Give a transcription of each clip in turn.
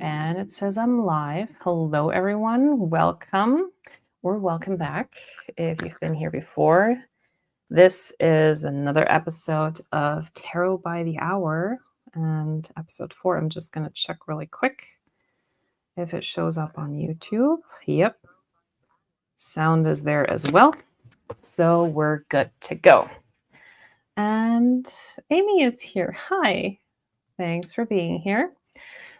And it says I'm live. Hello, everyone. Welcome or welcome back if you've been here before. This is another episode of Tarot by the Hour and episode 4. I'm just going to check really quick if it shows up on YouTube. Yep. Sound is there as well. So we're good to go. And Amy is here. Hi. Thanks for being here.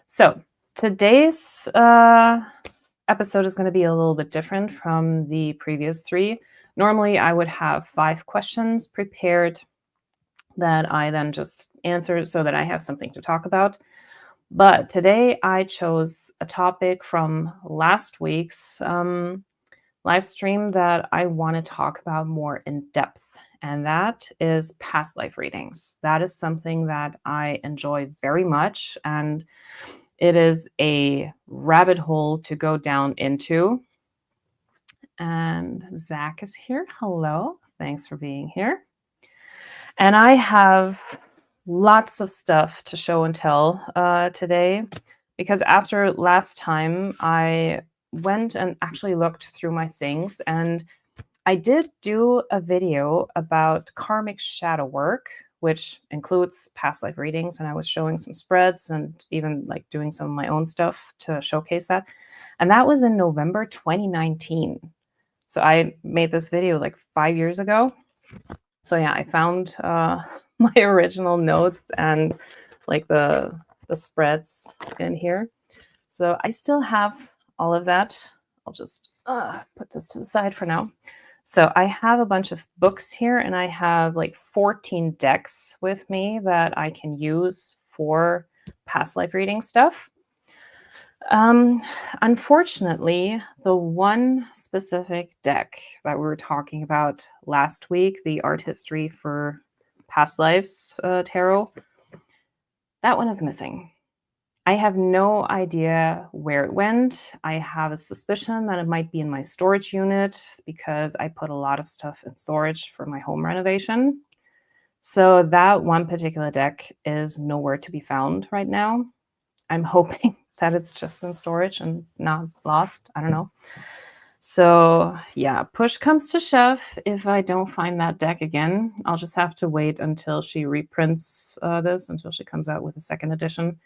So today's episode is going to be a little bit different from the previous 3. Normally, I would have 5 questions prepared that I then just answer so that I have something to talk about. But today I chose a topic from last week's live stream that I want to talk about more in depth, and that is past life readings. That is something that I enjoy very much, and it is a rabbit hole to go down into. And Zach is here. Hello. Thanks for being here. And I have lots of stuff to show and tell today, because after last time, I went and actually looked through my things, and I did do a video about karmic shadow work, which includes past life readings, and I was showing some spreads and even like doing some of my own stuff to showcase that. And that was in November 2019. So I made this video like 5 years ago. So yeah, I found my original notes and like the spreads in here. So I still have all of that. I'll just put this to the side for now. So I have a bunch of books here, and I have like 14 decks with me that I can use for past life reading stuff. Unfortunately, the one specific deck that we were talking about last week, the Art History for Past Lives Tarot, that one is missing. I have no idea where it went. I have a suspicion that it might be in my storage unit because I put a lot of stuff in storage for my home renovation. So that one particular deck is nowhere to be found right now. I'm hoping that it's just in storage and not lost. I don't know. So yeah, push comes to shove. If I don't find that deck again, I'll just have to wait until she reprints this, until she comes out with a second edition,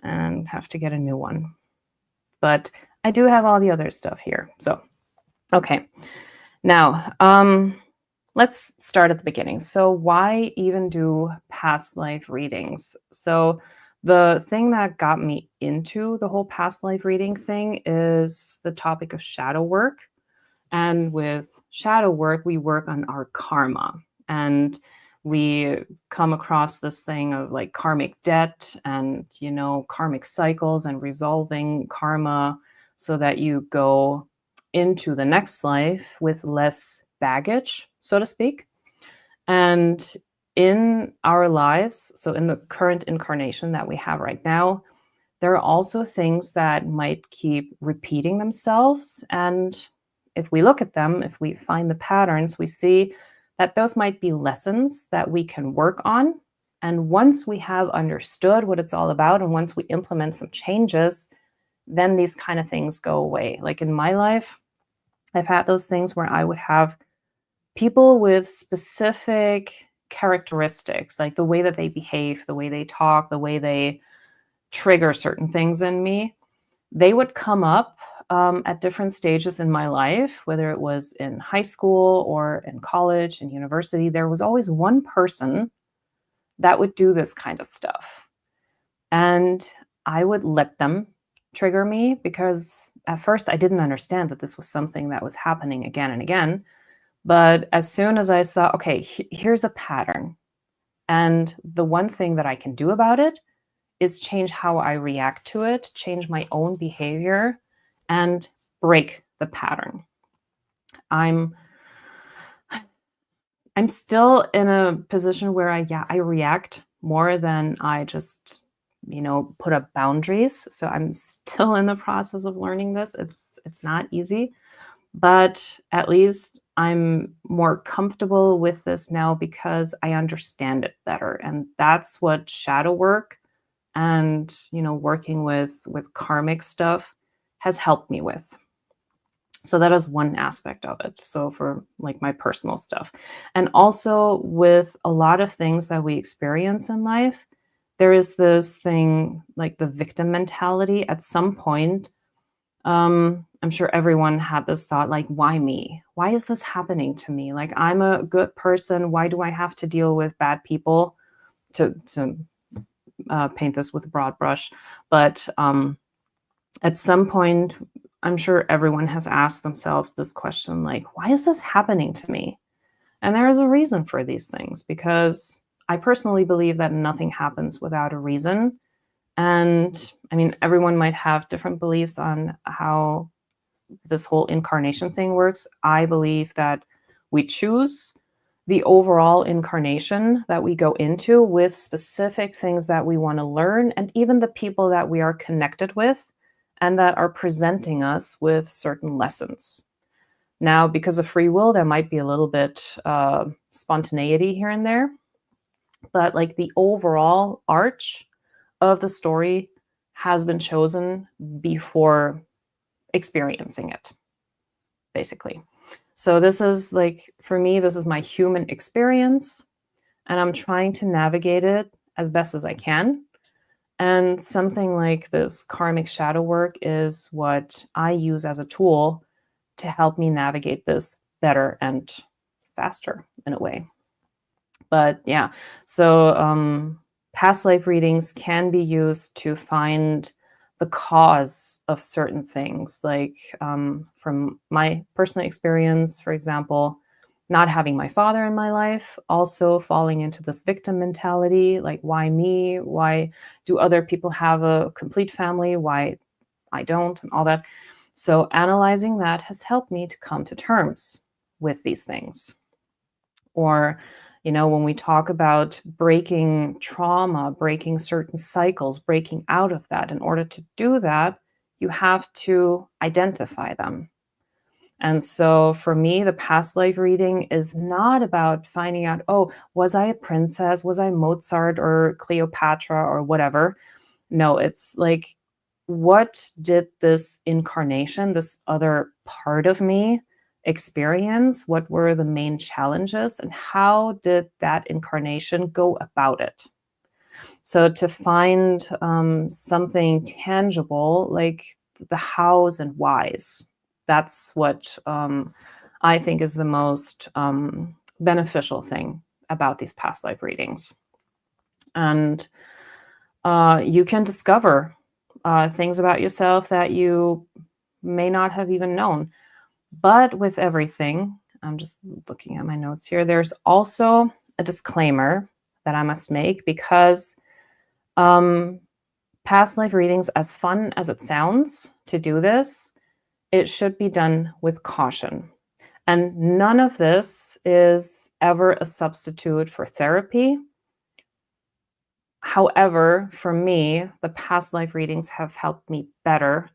and have to get a new one. But I do have all the other stuff here. So, okay. Now, let's start at the beginning. So why even do past life readings? So the thing that got me into the whole past life reading thing is the topic of shadow work. And with shadow work, we work on our karma. And we come across this thing of like karmic debt and, karmic cycles and resolving karma so that you go into the next life with less baggage, so to speak. And in our lives, so in the current incarnation that we have right now, there are also things that might keep repeating themselves. And if we look at them, if we find the patterns, we see that those might be lessons that we can work on. And once we have understood what it's all about, and once we implement some changes, then these kind of things go away. Like in my life, I've had those things where I would have people with specific characteristics, like the way that they behave, the way they talk, the way they trigger certain things in me. They would come up at different stages in my life, whether it was in high school or in college and university. There was always one person that would do this kind of stuff. And I would let them trigger me because at first I didn't understand that this was something that was happening again and again. But as soon as I saw, okay, here's a pattern, and the one thing that I can do about it is change how I react to it, change my own behavior, and break the pattern. I'm still in a position where I react more than I just, put up boundaries. So I'm still in the process of learning this. It's not easy, but at least I'm more comfortable with this now because I understand it better. And that's what shadow work and, working with karmic stuff has helped me with. So that is one aspect of it. So for like my personal stuff. And also with a lot of things that we experience in life, there is this thing like the victim mentality at some point. I'm sure everyone had this thought like, why me? Why is this happening to me? Like, I'm a good person. Why do I have to deal with bad people? To paint this with a broad brush. But at some point, I'm sure everyone has asked themselves this question like, why is this happening to me? And there is a reason for these things, because I personally believe that nothing happens without a reason. And I mean, everyone might have different beliefs on how this whole incarnation thing works. I believe that we choose the overall incarnation that we go into with specific things that we want to learn, and even the people that we are connected with and that are presenting us with certain lessons. Now, because of free will, there might be a little bit spontaneity here and there, but like the overall arch of the story has been chosen before experiencing it, basically. So this is like, for me, this is my human experience, and I'm trying to navigate it as best as I can. And something like this karmic shadow work is what I use as a tool to help me navigate this better and faster in a way. But yeah, so past life readings can be used to find the cause of certain things. Like from my personal experience, for example, not having my father in my life, also falling into this victim mentality, like why me? Why do other people have a complete family? Why I don't, and all that. So analyzing that has helped me to come to terms with these things. Or, when we talk about breaking trauma, breaking certain cycles, breaking out of that, in order to do that, you have to identify them. And so for me, the past life reading is not about finding out, oh, was I a princess? Was I Mozart or Cleopatra or whatever? No, it's like, what did this incarnation, this other part of me, experience? What were the main challenges, and how did that incarnation go about it? So to find something tangible, like the hows and whys, that's what I think is the most beneficial thing about these past life readings. And you can discover things about yourself that you may not have even known. But with everything, I'm just looking at my notes here, there's also a disclaimer that I must make, because past life readings, as fun as it sounds to do this, it should be done with caution. And none of this is ever a substitute for therapy. However, for me, the past life readings have helped me better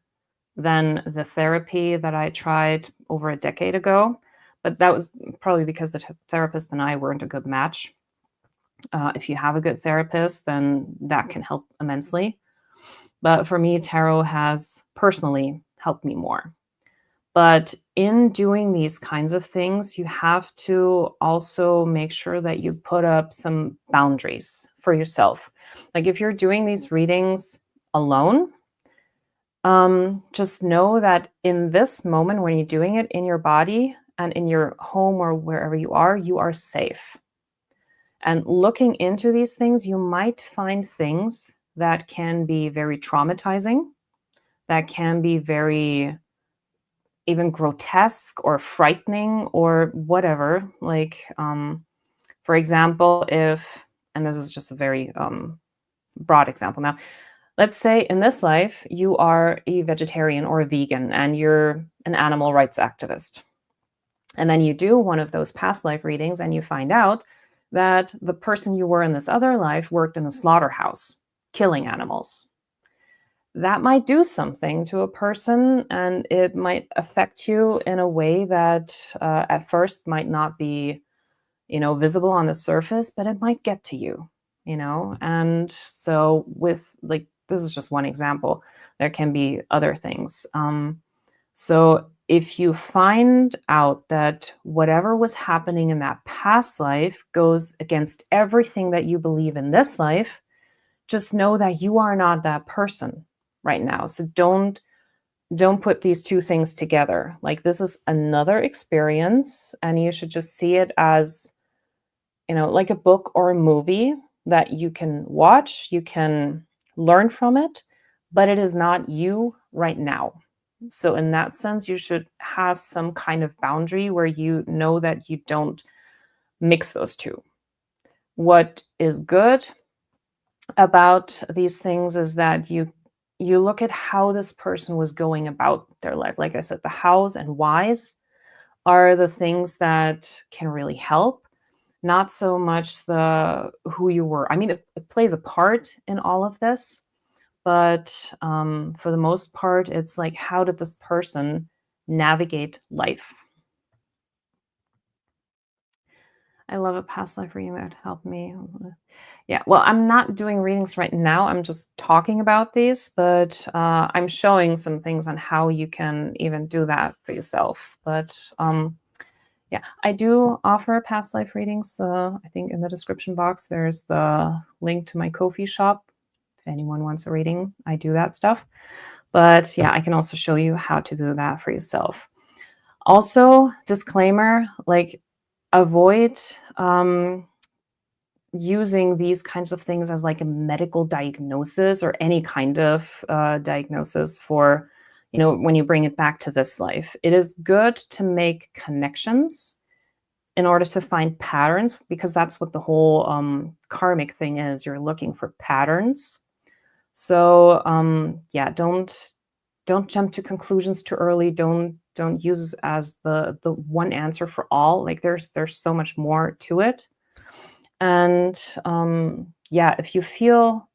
than the therapy that I tried over a decade ago. But that was probably because the therapist and I weren't a good match. If you have a good therapist, then that can help immensely. But for me, tarot has personally helped me more. But in doing these kinds of things, you have to also make sure that you put up some boundaries for yourself. Like if you're doing these readings alone, just know that in this moment, when you're doing it in your body and in your home or wherever you are safe. And looking into these things, you might find things that can be very traumatizing, that can be very even grotesque or frightening or whatever. Like, for example, and this is just a very broad example now, let's say in this life, you are a vegetarian or a vegan and you're an animal rights activist. And then you do one of those past life readings and you find out that the person you were in this other life worked in a slaughterhouse, killing animals. That might do something to a person, and it might affect you in a way that at first might not be, visible on the surface, but it might get to you. And so with like, this is just one example. There can be other things. So if you find out that whatever was happening in that past life goes against everything that you believe in this life, just know that you are not that person right now. So don't put these two things together. Like, this is another experience, and you should just see it as, like a book or a movie that you can watch, you can learn from it, but it is not you right now. So in that sense, you should have some kind of boundary where you know that you don't mix those two. What is good about these things is that you look at how this person was going about their life. Like I said, the hows and whys are the things that can really help, not so much the who you were. I mean, it plays a part in all of this, but for the most part, it's like, how did this person navigate life? I love a past life reading that helped me. Yeah, well, I'm not doing readings right now. I'm just talking about these, but I'm showing some things on how you can even do that for yourself. But yeah, I do offer past life readings. I think in the description box, there's the link to my Ko-fi shop. If anyone wants a reading, I do that stuff. But yeah, I can also show you how to do that for yourself. Also, disclaimer, like, avoid using these kinds of things as like a medical diagnosis or any kind of diagnosis for, when you bring it back to this life. It is good to make connections in order to find patterns, because that's what the whole karmic thing is. You're looking for patterns. So yeah, don't jump to conclusions too early. Don't use it as the one answer for all. Like, there's so much more to it. And yeah, if you feel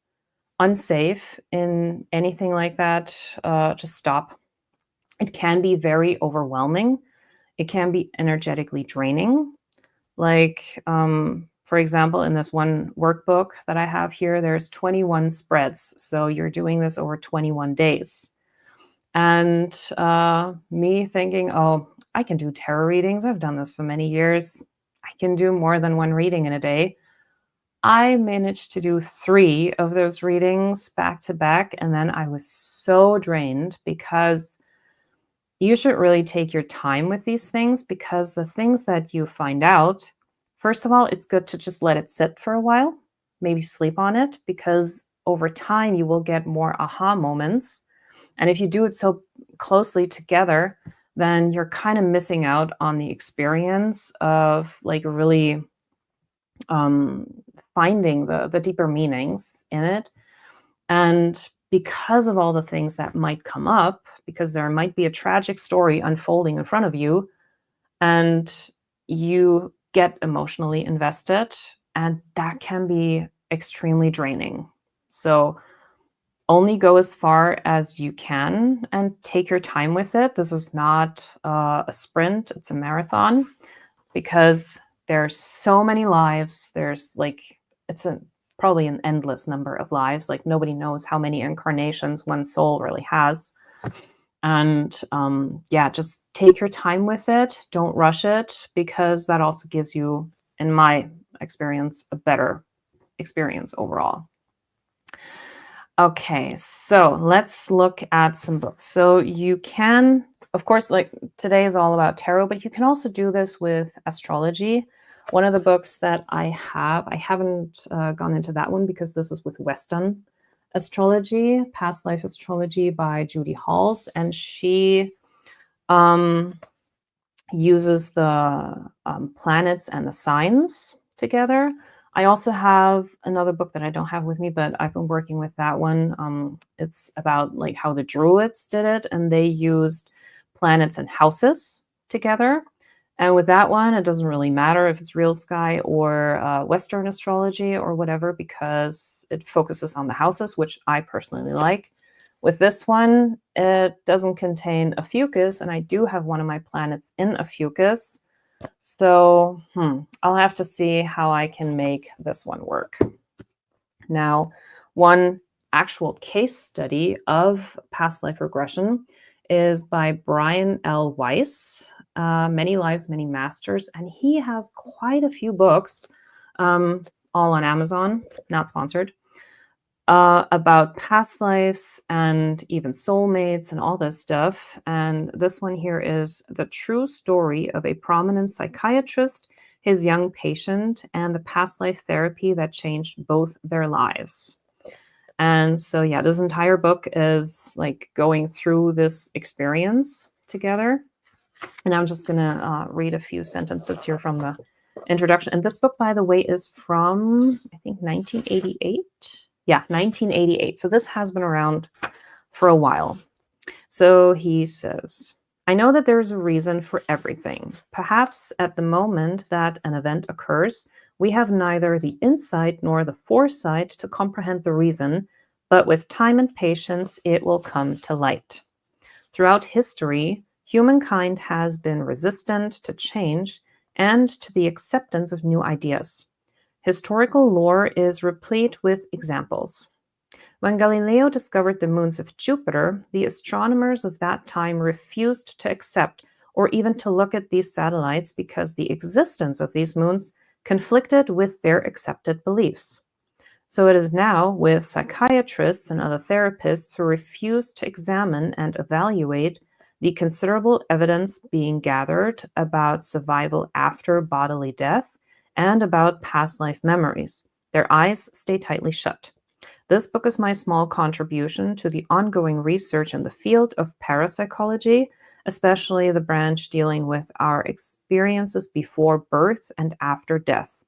unsafe in anything like that, just stop. It can be very overwhelming. It can be energetically draining. Like, for example, in this one workbook that I have here, there's 21 spreads. So you're doing this over 21 days. And me thinking, oh, I can do tarot readings. I've done this for many years. I can do more than one reading in a day. I managed to do 3 of those readings back to back, and then I was so drained, because you should really take your time with these things, because the things that you find out, first of all, it's good to just let it sit for a while, maybe sleep on it, because over time you will get more aha moments. And if you do it so closely together, then you're kind of missing out on the experience of like really finding the deeper meanings in it. And because of all the things that might come up, because there might be a tragic story unfolding in front of you, and you get emotionally invested, and that can be extremely draining. So only go as far as you can and take your time with it. This is not a sprint, it's a marathon, because there's so many lives. There's like, it's probably an endless number of lives. Like, nobody knows how many incarnations one soul really has. And yeah, just take your time with it. Don't rush it, because that also gives you, in my experience, a better experience overall. Okay, so let's look at some books. So you can, of course, like today is all about tarot, but you can also do this with astrology. One of the books that I haven't gone into that one, because this is with Western astrology, Past Life Astrology by Judy Halls, and she uses the planets and the signs together. I also have another book that I don't have with me, but I've been working with that one. It's about like how the Druids did it, and they used planets and houses together. And with that one, it doesn't really matter if it's real sky or Western astrology or whatever, because it focuses on the houses, which I personally like. With this one, it doesn't contain a fucus, and I do have one of my planets in a fucus. So I'll have to see how I can make this one work. Now, one actual case study of past life regression is by Brian L. Weiss, Many Lives, Many Masters, and he has quite a few books, all on Amazon, not sponsored, about past lives and even soulmates and all this stuff. And this one here is The True Story of a Prominent Psychiatrist, His Young Patient, and the Past Life Therapy That Changed Both Their Lives. And so, yeah, this entire book is like going through this experience together. And I'm just going to read a few sentences here from the introduction. And this book, by the way, is from, I think, 1988. Yeah, 1988. So this has been around for a while. So he says, I know that there is a reason for everything. Perhaps at the moment that an event occurs, we have neither the insight nor the foresight to comprehend the reason, but with time and patience, it will come to light. Throughout history, humankind has been resistant to change and to the acceptance of new ideas. Historical lore is replete with examples. When Galileo discovered the moons of Jupiter, the astronomers of that time refused to accept or even to look at these satellites because the existence of these moons conflicted with their accepted beliefs. So it is now with psychiatrists and other therapists who refuse to examine and evaluate the considerable evidence being gathered about survival after bodily death and about past life memories. Their eyes stay tightly shut. This book is my small contribution to the ongoing research in the field of parapsychology, especially the branch dealing with our experiences before birth and after death.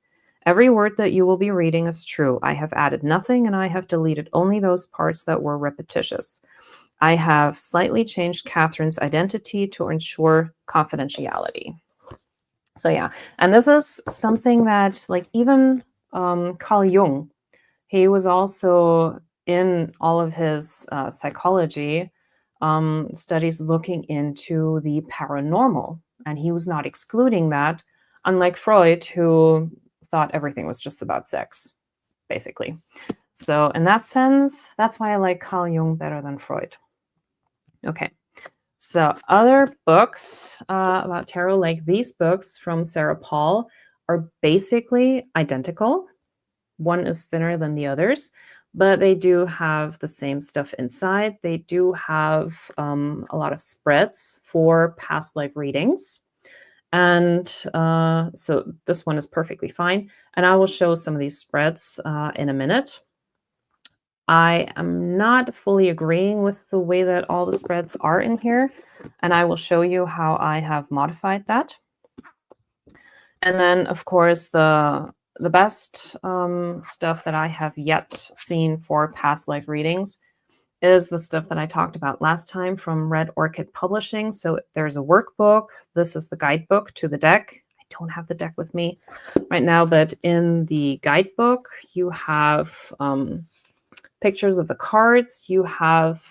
Every word that you will be reading is true. I have added nothing, and I have deleted only those parts that were repetitious. I have slightly changed Catherine's identity to ensure confidentiality. So yeah, and this is something that, like, even Carl Jung, he was also in all of his psychology studies looking into the paranormal, and he was not excluding that, unlike Freud, who thought everything was just about sex, basically. So in that sense, that's why I like Carl Jung better than Freud. Okay. So other books about tarot, like these books from Sarah Paul, are basically identical. One is thinner than the others, but they do have the same stuff inside. They do have a lot of spreads for past life readings. And so this one is perfectly fine. And I will show some of these spreads in a minute. I am not fully agreeing with the way that all the spreads are in here, and I will show you how I have modified that. And then, of course, the best stuff that I have yet seen for past life readings is the stuff that I talked about last time from Red Orchid Publishing. So there's a workbook. This is the guidebook to the deck. I don't have the deck with me right now, but in the guidebook, you have pictures of the cards. You have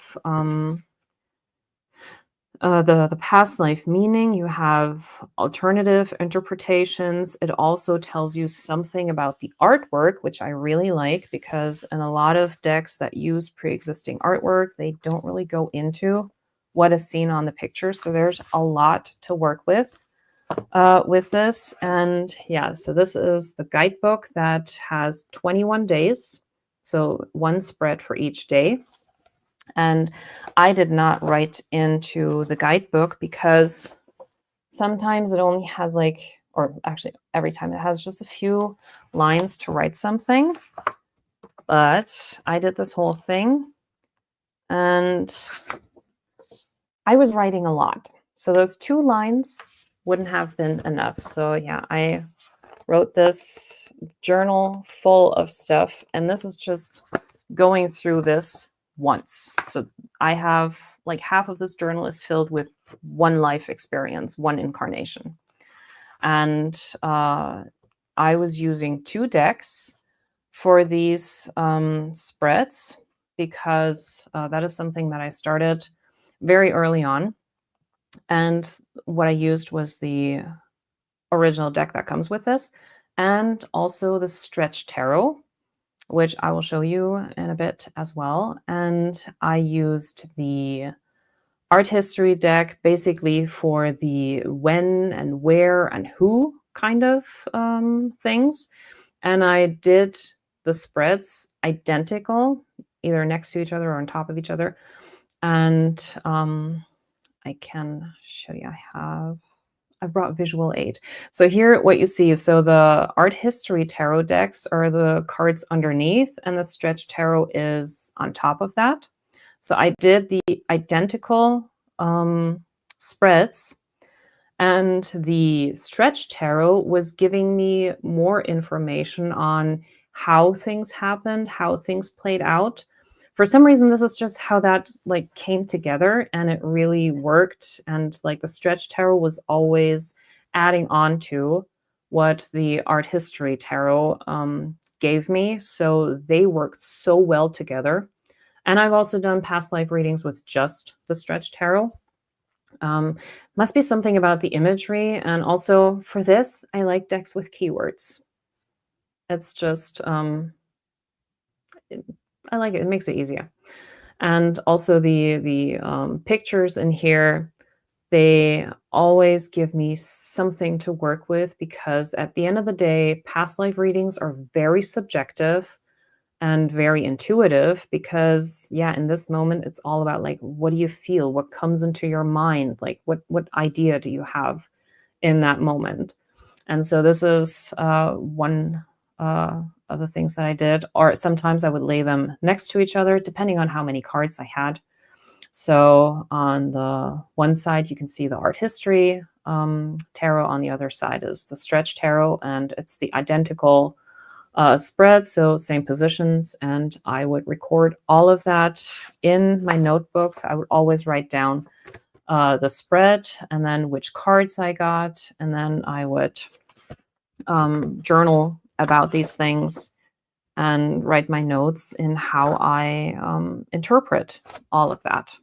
the past life meaning. You have alternative interpretations. It also tells you something about the artwork, which I really like, because in a lot of decks that use pre-existing artwork, they don't really go into what is seen on the picture. So there's a lot to work with this. And yeah, so this is the guidebook that has 21 days. So one spread for each day. And I did not write into the guidebook because sometimes it only has like, or actually every time it has just a few lines to write something. But I did this whole thing and I was writing a lot. So those 2 lines wouldn't have been enough. So yeah, I wrote this journal full of stuff, and this is just going through this once. So I have like half of this journal is filled with one life experience, one incarnation. And I was using 2 decks for these spreads because that is something that I started very early on. And what I used was the original deck that comes with this, and also the Stretch Tarot. which I will show you in a bit as well. And I used the art history deck basically for the when and where and who kind of things. And I did the spreads identical, either next to each other or on top of each other. And I can show you, I've brought visual aid. So here what you see, so the art history tarot decks are the cards underneath and the stretch tarot is on top of that. So I did the identical spreads, and the stretch tarot was giving me more information on how things happened, how things played out. For some reason, this is just how that like came together and it really worked. And like the stretch tarot was always adding on to what the art history tarot gave me. So they worked so well together. And I've also done past life readings with just the stretch tarot. Must be something about the imagery. And also for this, I like decks with keywords. It's just, I like it. It makes it easier. And also the pictures in here, they always give me something to work with, because at the end of the day, past life readings are very subjective and very intuitive, because yeah, in this moment it's all about like, what do you feel, what comes into your mind, like what idea do you have in that moment. And so this is one of the things that I did. Or sometimes I would lay them next to each other depending on how many cards I had. So on the one side you can see the art history tarot, on the other side is the stretch tarot, and it's the identical spread, so same positions. And I would record all of that in my notebooks. I would always write down the spread and then which cards I got, and then I would journal about these things and write my notes in how I interpret all of that.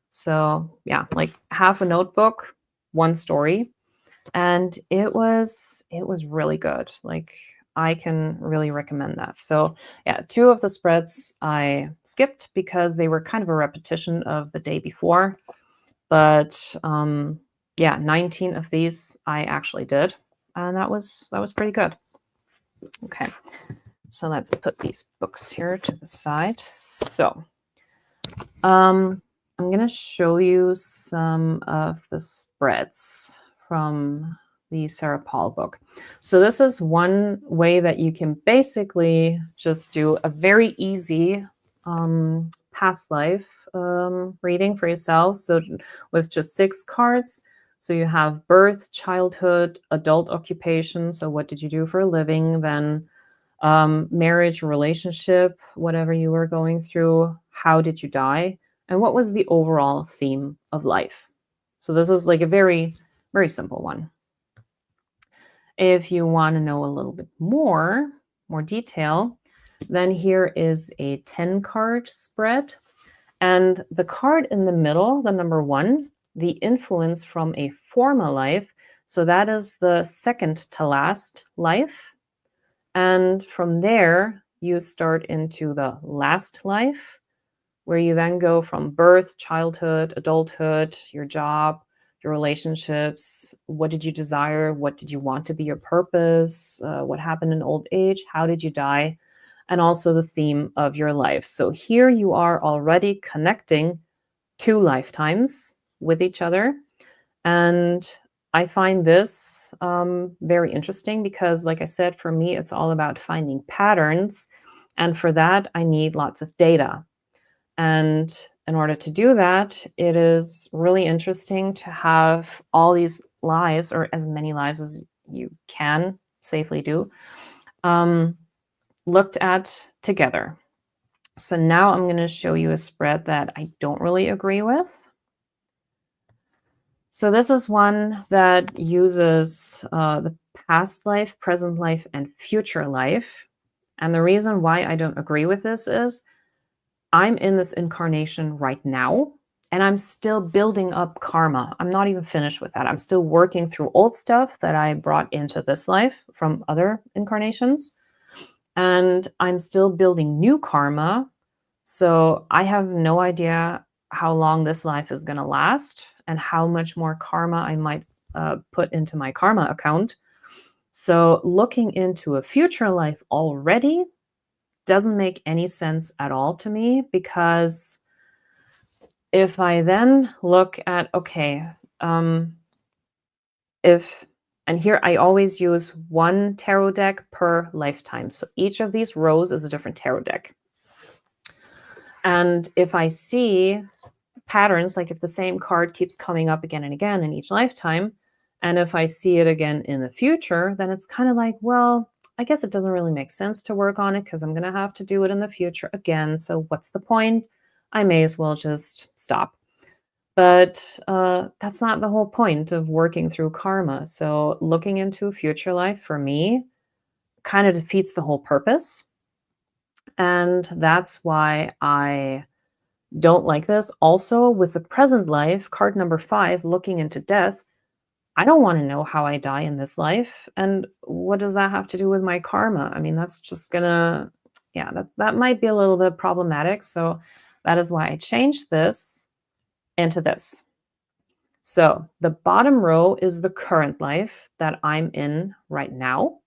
So yeah, like half a notebook, one story, and it was really good. Like I can really recommend that. So yeah, 2 of the spreads I skipped because they were kind of a repetition of the day before. But yeah, 19 of these I actually did, and that was pretty good. Okay, so let's put these books here to the side. So I'm going to show you some of the spreads from the Sarah Paul book. So this is one way that you can basically just do a very easy past life reading for yourself. So with just 6 cards. So you have birth, childhood, adult occupation. So what did you do for a living? Then marriage, relationship, whatever you were going through. How did you die? And what was the overall theme of life? So this is like a very, very simple one. If you want to know a little bit more detail, then here is a 10-card spread. And the card in the middle, the number 1, the influence from a former life. So that is the second to last life. And from there, you start into the last life, where you then go from birth, childhood, adulthood, your job, your relationships. What did you desire? What did you want to be your purpose? What happened in old age? How did you die? And also the theme of your life. So here you are already connecting 2 lifetimes with each other. And I find this very interesting because, like I said, for me, it's all about finding patterns. And for that, I need lots of data. And in order to do that, it is really interesting to have all these lives, or as many lives as you can safely do, looked at together. So now I'm going to show you a spread that I don't really agree with. So this is one that uses the past life, present life, and future life. And the reason why I don't agree with this is I'm in this incarnation right now, and I'm still building up karma. I'm not even finished with that. I'm still working through old stuff that I brought into this life from other incarnations. and I'm still building new karma. So I have no idea how long this life is going to last and how much more karma I might put into my karma account. So looking into a future life already doesn't make any sense at all to me, because if I then look at, okay, and here I always use one tarot deck per lifetime. So each of these rows is a different tarot deck. And if I see patterns, like if the same card keeps coming up again and again in each lifetime, and if I see it again in the future, then it's kind of like, well, I guess it doesn't really make sense to work on it because I'm going to have to do it in the future again. So what's the point? I may as well just stop. But that's not the whole point of working through karma. So looking into a future life for me kind of defeats the whole purpose. And that's why I don't like this. Also, with the present life, card number 5, looking into death, I don't want to know how I die in this life. And what does that have to do with my karma? I mean, that's just gonna, yeah, that might be a little bit problematic. So that is why I changed this into this. So the bottom row is the current life that I'm in right now.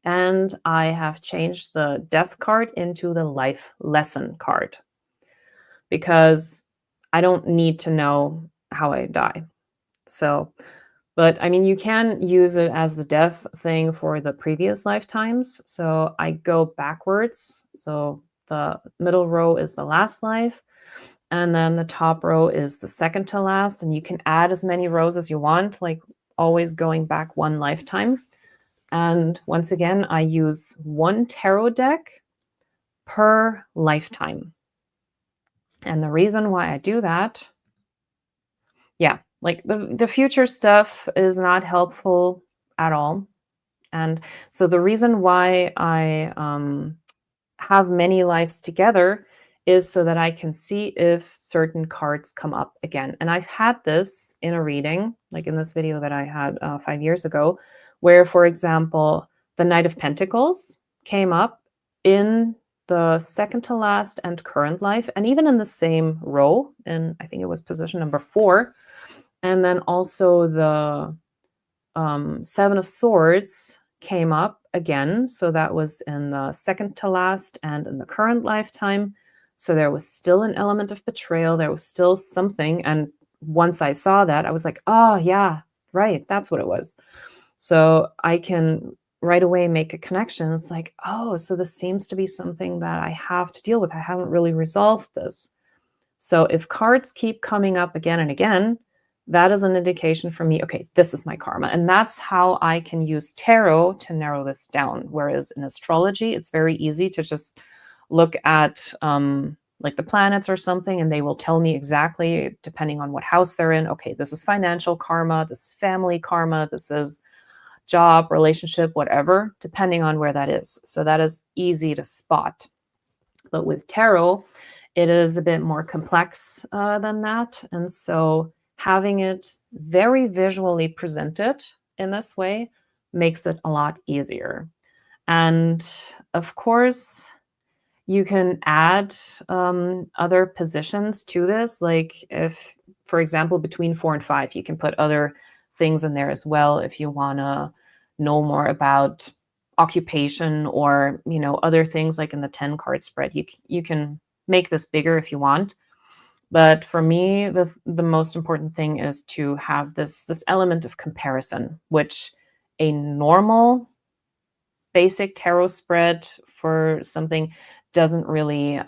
And I have changed the death card into the life lesson card, because I don't need to know how I die. So, but I mean, you can use it as the death thing for the previous lifetimes. So I go backwards. So the middle row is the last life, and then the top row is the second to last. And you can add as many rows as you want, like always going back one lifetime. And once again, I use one tarot deck per lifetime. And the reason why I do that, yeah, like the future stuff is not helpful at all. And so the reason why I have many lives together is so that I can see if certain cards come up again. And I've had this in a reading, like in this video that I had 5 years ago, where, for example, the Knight of Pentacles came up in the second to last and current life, and even in the same row, and I think it was position number 4. And then also the 7 of Swords came up again. So that was in the second to last and in the current lifetime. So there was still an element of betrayal. There was still something. And once I saw that, I was like, oh, yeah, right. That's what it was. So I can right away make a connection. It's like, oh, so this seems to be something that I have to deal with. I haven't really resolved this. So if cards keep coming up again and again, that is an indication for me, okay, this is my karma. And that's how I can use tarot to narrow this down. Whereas in astrology, it's very easy to just look at like the planets or something, and they will tell me exactly, depending on what house they're in, okay, this is financial karma, this is family karma, this is job, relationship, whatever, depending on where that is. So that is easy to spot. But with tarot, it is a bit more complex than that. And so having it very visually presented in this way makes it a lot easier. And of course, you can add other positions to this. Like if, for example, between 4 and 5, you can put other things in there as well if you want to know more about occupation or, you know, other things like in the 10 card spread. You can make this bigger if you want. But for me, the most important thing is to have this element of comparison, which a normal basic tarot spread for something doesn't really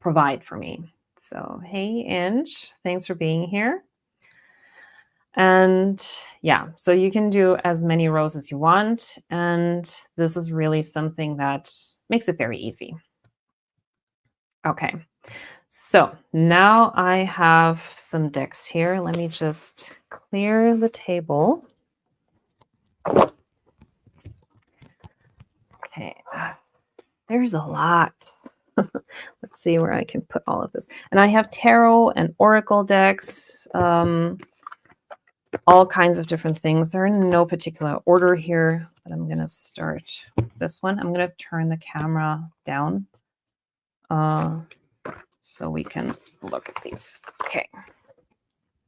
provide for me. So, hey, Inch, thanks for being here. And yeah, so you can do as many rows as you want. And this is really something that makes it very easy. Okay. So now I have some decks here. Let me just clear the table. Okay, there's a lot. Let's see where I can put all of this. And I have tarot and oracle decks, all kinds of different things. They're in no particular order here. but I'm going to start this one. I'm going to turn the camera down so we can look at these. Okay.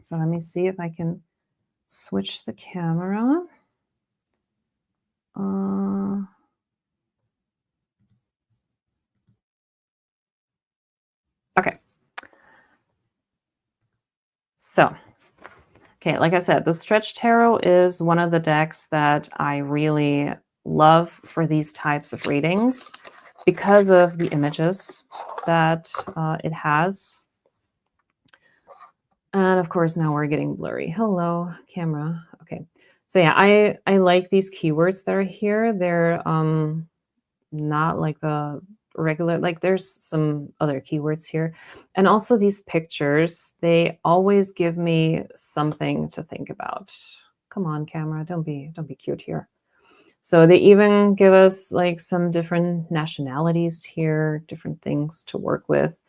So let me see if I can switch the camera. Okay. So, okay, like I said, the Stretch Tarot is one of the decks that I really love for these types of readings because of the images that it has. And of course, now we're getting blurry. Hello, camera. Okay. So yeah, I like these keywords that are here. They're not like the regular, like there's some other keywords here. And also these pictures, they always give me something to think about. Come on, camera, don't be cute here. So they even give us like some different nationalities here, different things to work with.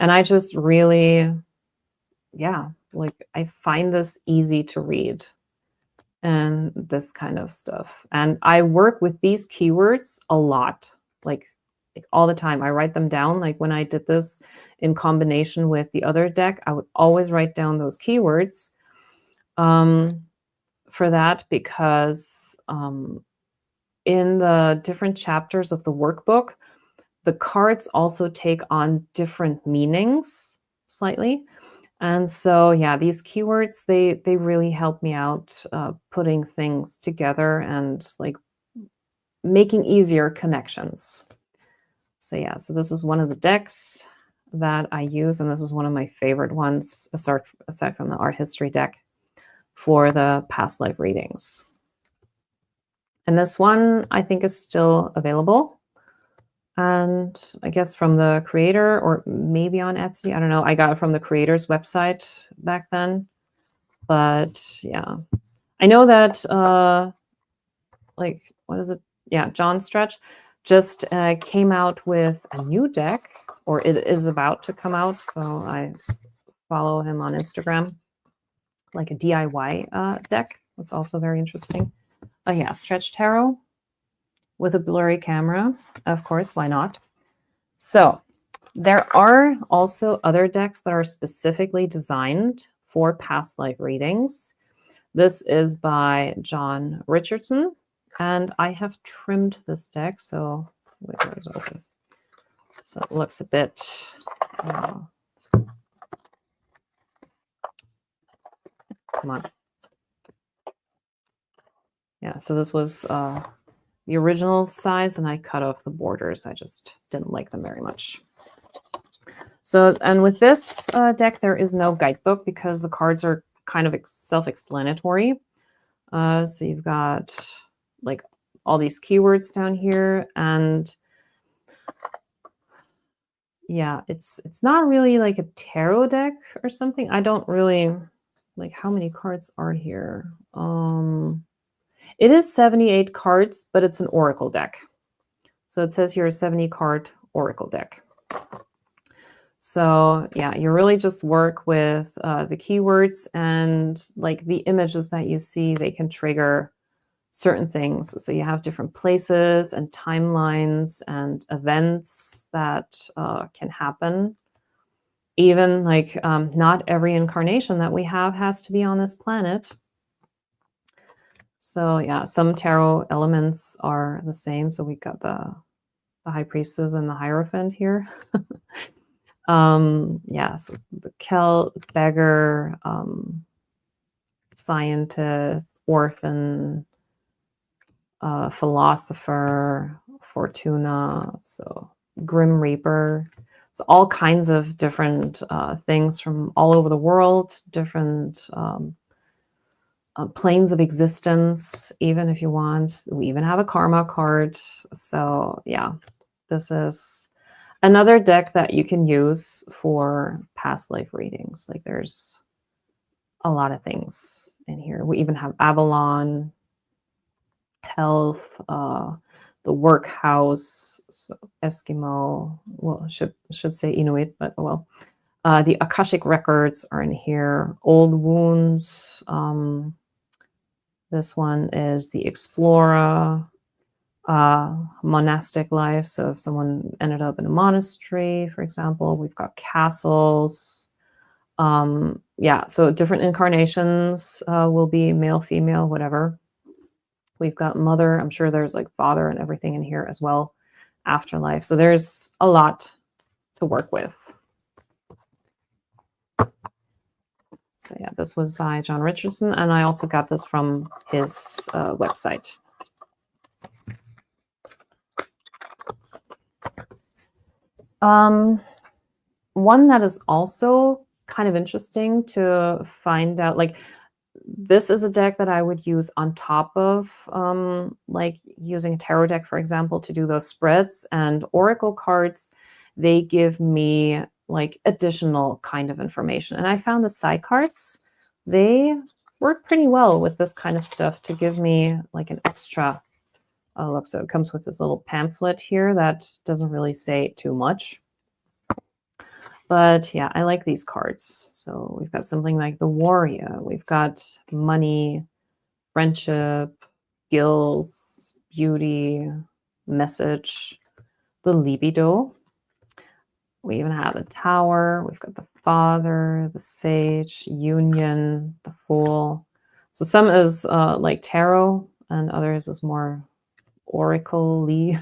And I just really, yeah, like I find this easy to read and this kind of stuff. And I work with these keywords a lot, like all the time. I write them down. Like when I did this in combination with the other deck, I would always write down those keywords for that because in the different chapters of the workbook, the cards also take on different meanings slightly. And so, yeah, these keywords, they really help me out putting things together and like making easier connections. So yeah, so this is one of the decks that I use, and this is one of my favorite ones, aside from the art history deck, for the past life readings. And this one, I think, is still available. And I guess from the creator, or maybe on Etsy, I don't know. I got it from the creator's website back then. But yeah, I know that, like, what is it? Yeah, John Stretch just came out with a new deck, or it is about to come out. So I follow him on Instagram, like a DIY deck. That's also very interesting. Oh yeah, Stretch Tarot with a blurry camera. Of course, why not? So there are also other decks that are specifically designed for past life readings. This is by John Richardson, and I have trimmed this deck, so wait, where is it open? So it looks a bit come on. Yeah, so this was the original size, and I cut off the borders. I just didn't like them very much. So, and with this deck, there is no guidebook because the cards are kind of self-explanatory. So you've got like all these keywords down here, and yeah, it's not really like a tarot deck or something. I don't really like how many cards are here. It is 78 cards, but it's an oracle deck. So it says here a 70 card oracle deck. So yeah, you really just work with the keywords, and like the images that you see, they can trigger certain things. So you have different places and timelines and events that can happen. Even like not every incarnation that we have has to be on this planet. So yeah, some tarot elements are the same. So we got the High Priestess and the Hierophant here. Yes, the Celt, beggar, scientist, orphan, philosopher, Fortuna, so Grim Reaper. So all kinds of different things from all over the world, different planes of existence, even if you want. We even have a karma card. So yeah, this is another deck that you can use for past life readings. Like there's a lot of things in here. We even have Avalon, health, the workhouse, so Eskimo, well, should say Inuit, but well. The Akashic records are in here. Old wounds. This one is the Explorer, monastic life. So if someone ended up in a monastery, for example, we've got castles. Yeah, so different incarnations will be male, female, whatever. We've got mother. I'm sure there's like father and everything in here as well. Afterlife. So there's a lot to work with. So yeah, this was by John Richardson, and I also got this from his website. One that is also kind of interesting to find out, like, this is a deck that I would use on top of like using a tarot deck, for example, to do those spreads. And oracle cards, they give me like additional kind of information. And I found the side cards, they work pretty well with this kind of stuff to give me like an extra look. So it comes with this little pamphlet here that doesn't really say too much. But yeah, I like these cards. So we've got something like the warrior. We've got money, friendship, skills, beauty, message, the libido. We even have a tower. We've got the father, the sage, union, the fool. So some is like tarot and others is more oracle-y.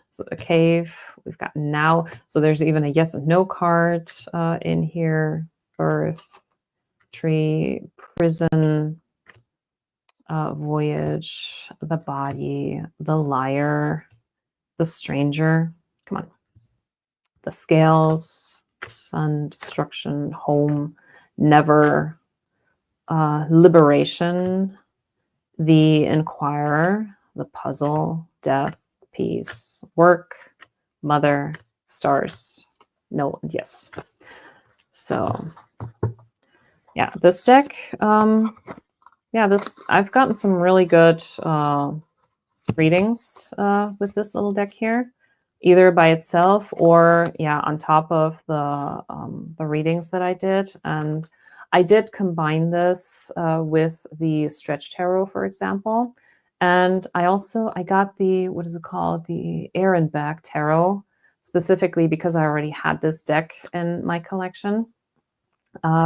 So the cave, we've got now. So there's even a yes and no card in here. Birth, tree, prison, voyage, the body, the liar, the stranger. Come on. The scales, sun, destruction, home, never, liberation, the inquirer, the puzzle, death, peace, work, mother, stars, no, yes. So yeah, this deck, yeah, I've gotten some really good readings with this little deck here, either by itself or yeah, on top of the readings that I did. And I did combine this with the stretch tarot, for example. And I got the, what is it called? The Ehrenberg tarot, specifically because I already had this deck in my collection.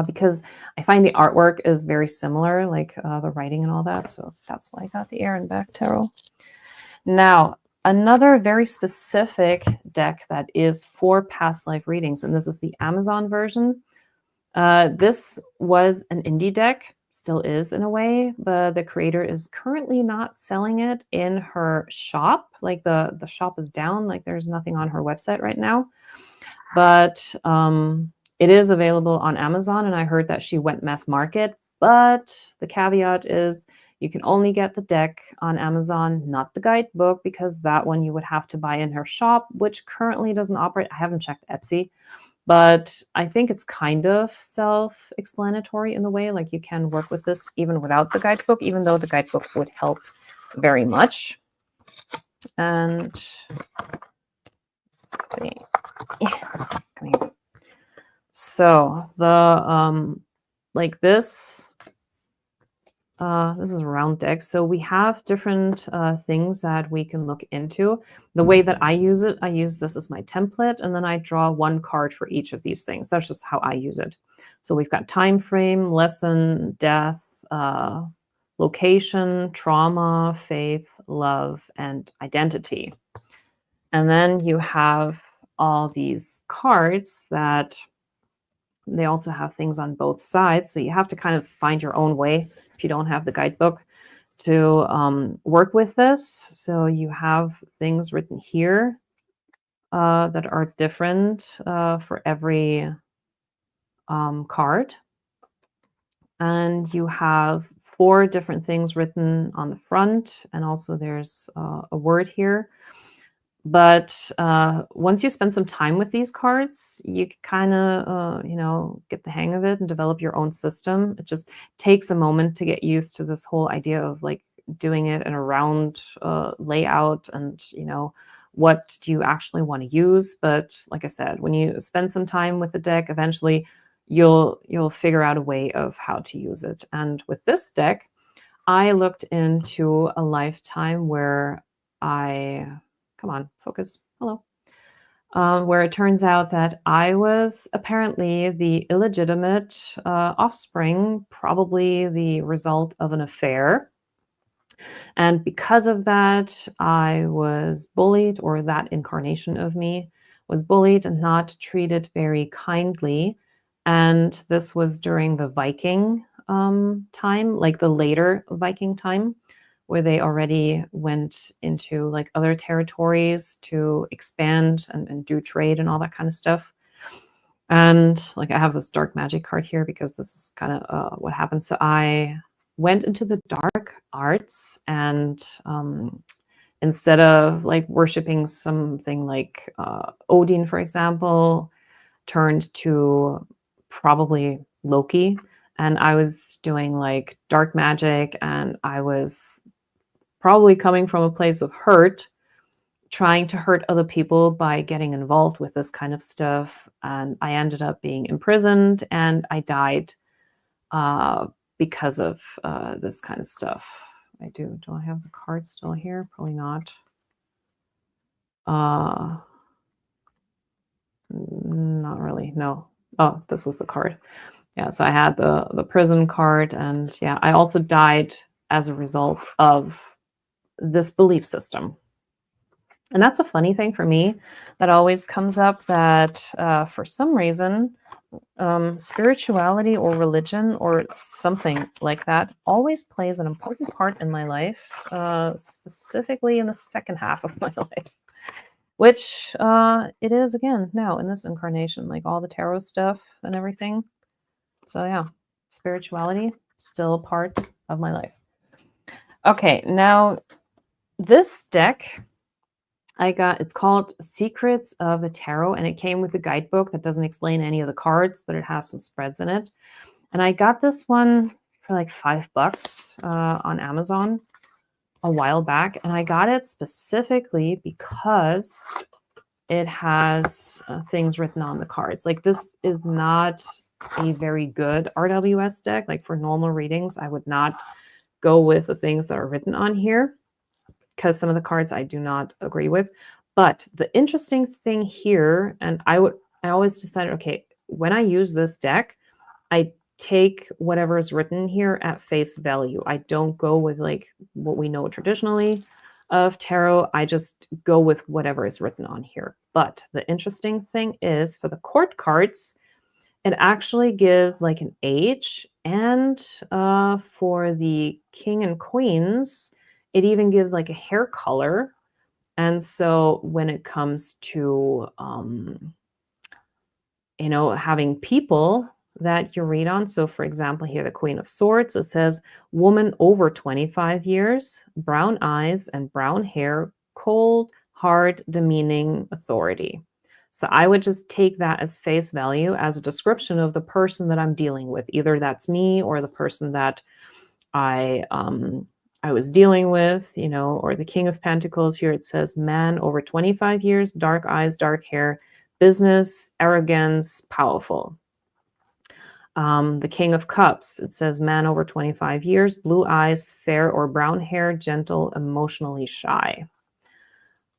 Because I find the artwork is very similar, like the writing and all that. So that's why I got the Ehrenberg tarot. Now, another very specific deck that is for past life readings, and this is the Amazon version. This was an indie deck, still is in a way, but the creator is currently not selling it in her shop. Like the shop is down, like there's nothing on her website right now. But it is available on Amazon, and I heard that she went mass market. But the caveat is you can only get the deck on Amazon, not the guidebook, because that one you would have to buy in her shop, which currently doesn't operate. I haven't checked Etsy, but I think it's kind of self-explanatory in the way, like you can work with this even without the guidebook, even though the guidebook would help very much. And come here. So the like this is a round deck. So we have different things that we can look into. The way that I use it, I use this as my template, and then I draw one card for each of these things. That's just how I use it. So we've got time frame, lesson, death, location, trauma, faith, love, and identity. And then you have all these cards that they also have things on both sides. So you have to kind of find your own way if you don't have the guidebook to work with this. So you have things written here that are different for every card. And you have 4 different things written on the front. And also there's a word here. But once you spend some time with these cards, you kind of, get the hang of it and develop your own system. It just takes a moment to get used to this whole idea of like doing it in a round layout and, what do you actually want to use. But like I said, when you spend some time with the deck, eventually you'll figure out a way of how to use it. And with this deck, I looked into a lifetime where come on, focus. Hello. Where it turns out that I was apparently the illegitimate offspring, probably the result of an affair. And because of that, I was bullied, or that incarnation of me was bullied and not treated very kindly. And this was during the Viking time, like the later Viking time, where they already went into like other territories to expand and do trade and all that kind of stuff. And like I have this dark magic card here because this is kind of what happened. So I went into the dark arts and instead of like worshiping something like Odin, for example, turned to probably Loki. And I was doing like dark magic, and I was probably coming from a place of hurt, trying to hurt other people by getting involved with this kind of stuff. And I ended up being imprisoned, and I died uh, because of this kind of stuff. Do I have the card still here? Probably not. Not really, no. Oh, this was the card. Yeah, so I had the prison card, and yeah, I also died as a result of this belief system. And that's a funny thing for me that always comes up, that for some reason, spirituality or religion or something like that always plays an important part in my life, specifically in the second half of my life, which it is again now in this incarnation, like all the tarot stuff and everything. So yeah, spirituality still a part of my life. Okay, now this deck it's called Secrets of the Tarot, and it came with a guidebook that doesn't explain any of the cards, but it has some spreads in it. And I got this one for like $5 on Amazon a while back, and I got it specifically because it has things written on the cards. Like, this is not a very good RWS deck. Like, for normal readings, I would not go with the things that are written on here, because some of the cards I do not agree with. But the interesting thing here, and I always decided, okay, when I use this deck, I take whatever is written here at face value. I don't go with like what we know traditionally of tarot. I just go with whatever is written on here. But the interesting thing is, for the court cards, it actually gives like an age, and for the king and queens, it even gives like a hair color. And so when it comes to, having people that you read on, so for example, here, the Queen of Swords, it says, woman over 25 years, brown eyes and brown hair, cold, hard, demeaning authority. So I would just take that as face value, as a description of the person that I'm dealing with. Either that's me or the person that I was dealing with, or the King of Pentacles. Here it says man over 25 years, dark eyes, dark hair, business, arrogance, powerful. The King of Cups, it says man over 25 years, blue eyes, fair or brown hair, gentle, emotionally shy.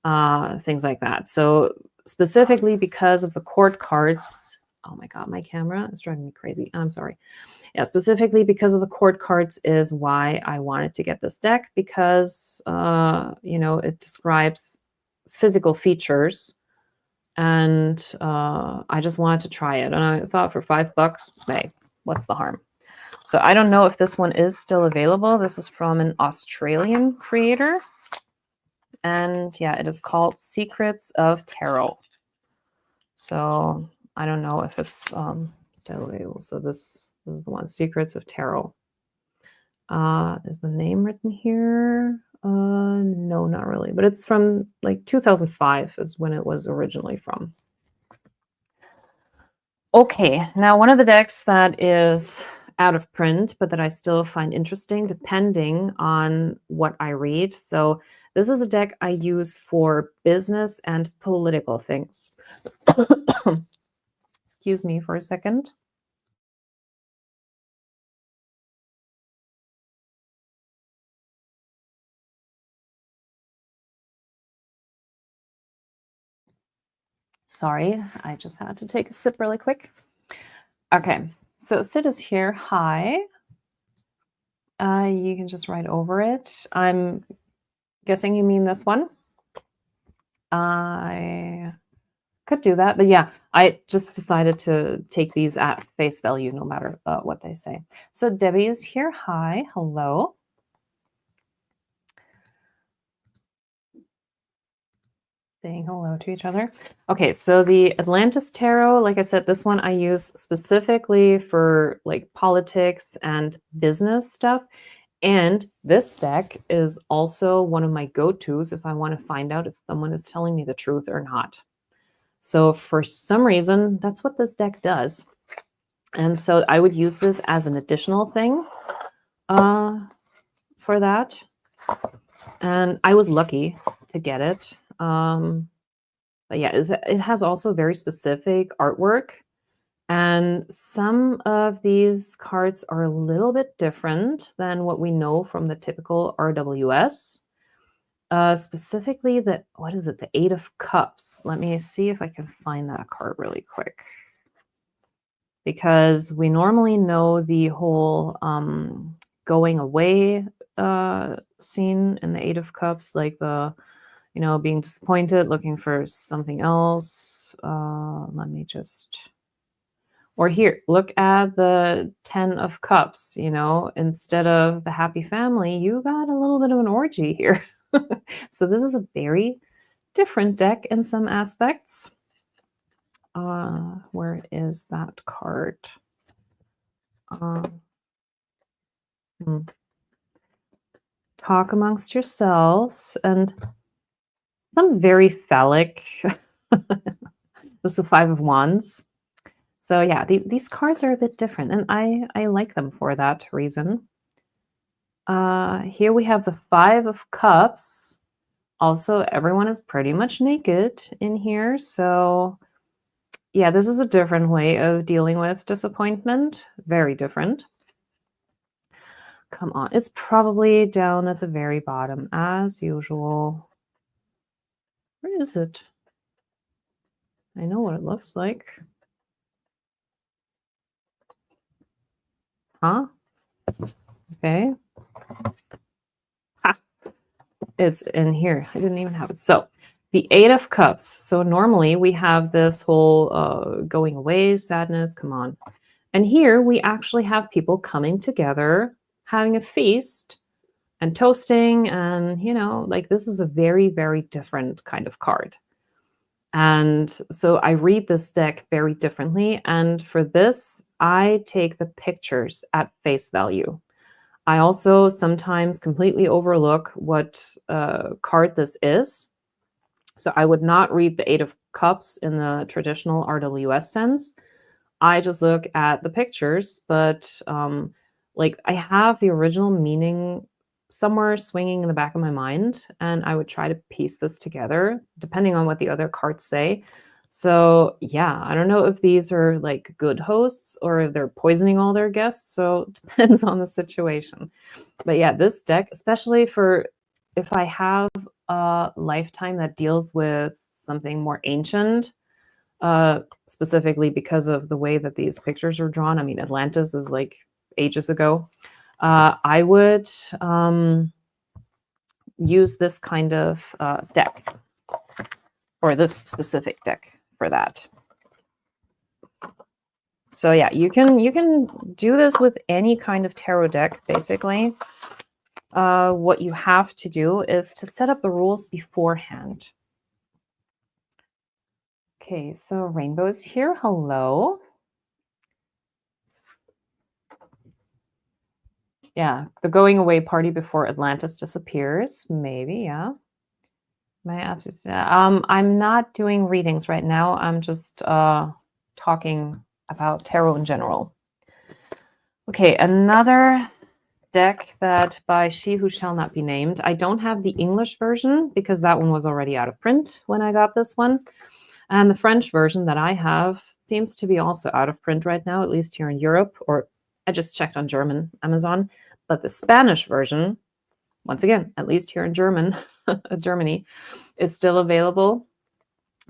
Things like that. So specifically because of the court cards, oh my God, my camera is driving me crazy. I'm sorry. Yeah, specifically because of the court cards is why I wanted to get this deck, because, it describes physical features, and I just wanted to try it. And I thought, for $5, hey, what's the harm? So I don't know if this one is still available. This is from an Australian creator. And yeah, it is called Secrets of Tarot. So I don't know if it's still available. So this is the one, Secrets of Tarot. Is the name written here? No, not really. But it's from like 2005 is when it was originally from. Okay, now one of the decks that is out of print, but that I still find interesting depending on what I read. So this is a deck I use for business and political things. Excuse me for a second. Sorry, I just had to take a sip really quick. Okay, so Sid is here. Hi. You can just write over it. I'm guessing you mean this one. I could do that, but yeah, I just decided to take these at face value no matter what they say. So Debbie is here. Hi. Hello. Saying hello to each other. Okay, so the Atlantis Tarot, like I said, this one I use specifically for like politics and business stuff. And this deck is also one of my go-tos if I want to find out if someone is telling me the truth or not. So for some reason, that's what this deck does. And so I would use this as an additional thing for that. And I was lucky to get it. But yeah, it has also very specific artwork. And some of these cards are a little bit different than what we know from the typical RWS. Specifically, what is it? The Eight of Cups. Let me see if I can find that card really quick. Because we normally know the whole going away scene in the Eight of Cups, like the, being disappointed, looking for something else. Let me just... Or here, look at the 10 of Cups, instead of the happy family, you got a little bit of an orgy here. So this is a very different deck in some aspects. Where is that card? Talk amongst yourselves, and some very phallic. This is the Five of Wands. So yeah, these cards are a bit different, and I like them for that reason. Here we have the Five of Cups. Also, everyone is pretty much naked in here. So yeah, this is a different way of dealing with disappointment. Very different. Come on, it's probably down at the very bottom as usual. Where is it? I know what it looks like. Huh? Okay. Ha! It's in here. I didn't even have it. So the Eight of Cups. So normally we have this whole going away, sadness. Come on. And here we actually have people coming together, having a feast and toasting. And, like this is a very, very different kind of card. And so I read this deck very differently. And for this, I take the pictures at face value. I also sometimes completely overlook what card this is. So I would not read the Eight of Cups in the traditional RWS sense. I just look at the pictures, but like I have the original meaning somewhere swinging in the back of my mind, and I would try to piece this together depending on what the other cards say. So yeah, I don't know if these are like good hosts or if they're poisoning all their guests. So it depends on the situation. But yeah, this deck, especially for if I have a lifetime that deals with something more ancient, specifically because of the way that these pictures are drawn. I mean, Atlantis is like ages ago. I would use this kind of deck, or this specific deck for that. So yeah, you can do this with any kind of tarot deck, basically. What you have to do is to set up the rules beforehand. Okay, so Rainbow's here. Hello. Yeah, the going away party before Atlantis disappears. Maybe, yeah. I'm not doing readings right now. I'm just talking about tarot in general. Okay, another deck that by She Who Shall Not Be Named. I don't have the English version because that one was already out of print when I got this one. And the French version that I have seems to be also out of print right now, at least here in Europe, or I just checked on German Amazon. But the Spanish version, once again, at least here in Germany, is still available.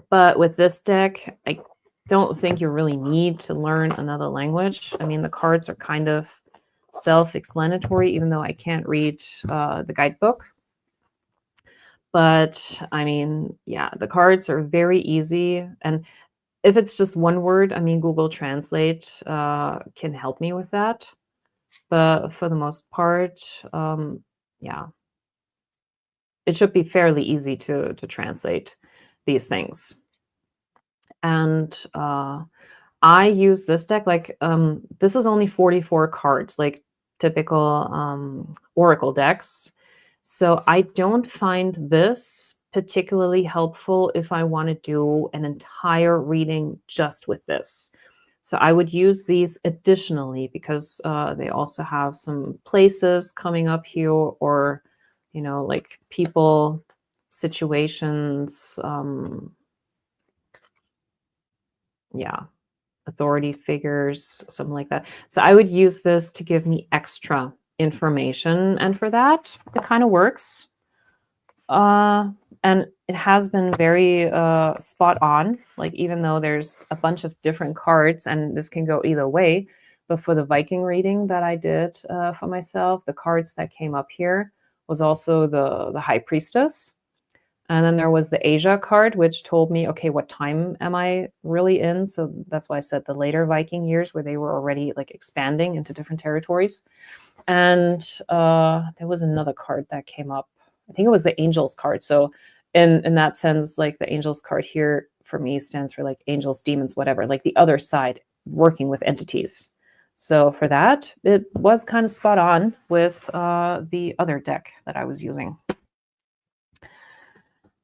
But with this deck, I don't think you really need to learn another language. I mean, the cards are kind of self-explanatory, even though I can't read the guidebook. But I mean, yeah, the cards are very easy. And if it's just one word, I mean, Google Translate can help me with that. But for the most part, yeah, it should be fairly easy to translate these things. And I use this deck like this is only 44 cards, like typical Oracle decks. So I don't find this particularly helpful if I want to do an entire reading just with this. So I would use these additionally because they also have some places coming up here, or, you know, like people, situations, yeah, authority figures, something like that. So I would use this to give me extra information. And for that, it kind of works. And it has been very spot on. Like, even though there's a bunch of different cards, and this can go either way, but for the Viking reading that I did for myself, the cards that came up here was also the High Priestess. And then there was the Asia card, which told me, okay, what time am I really in? So that's why I said the later Viking years, where they were already like expanding into different territories. And there was another card that came up. I think it was the Angels card. So in that sense, like the Angels card here for me stands for like angels, demons, whatever, like the other side working with entities. So for that, it was kind of spot on with the other deck that I was using.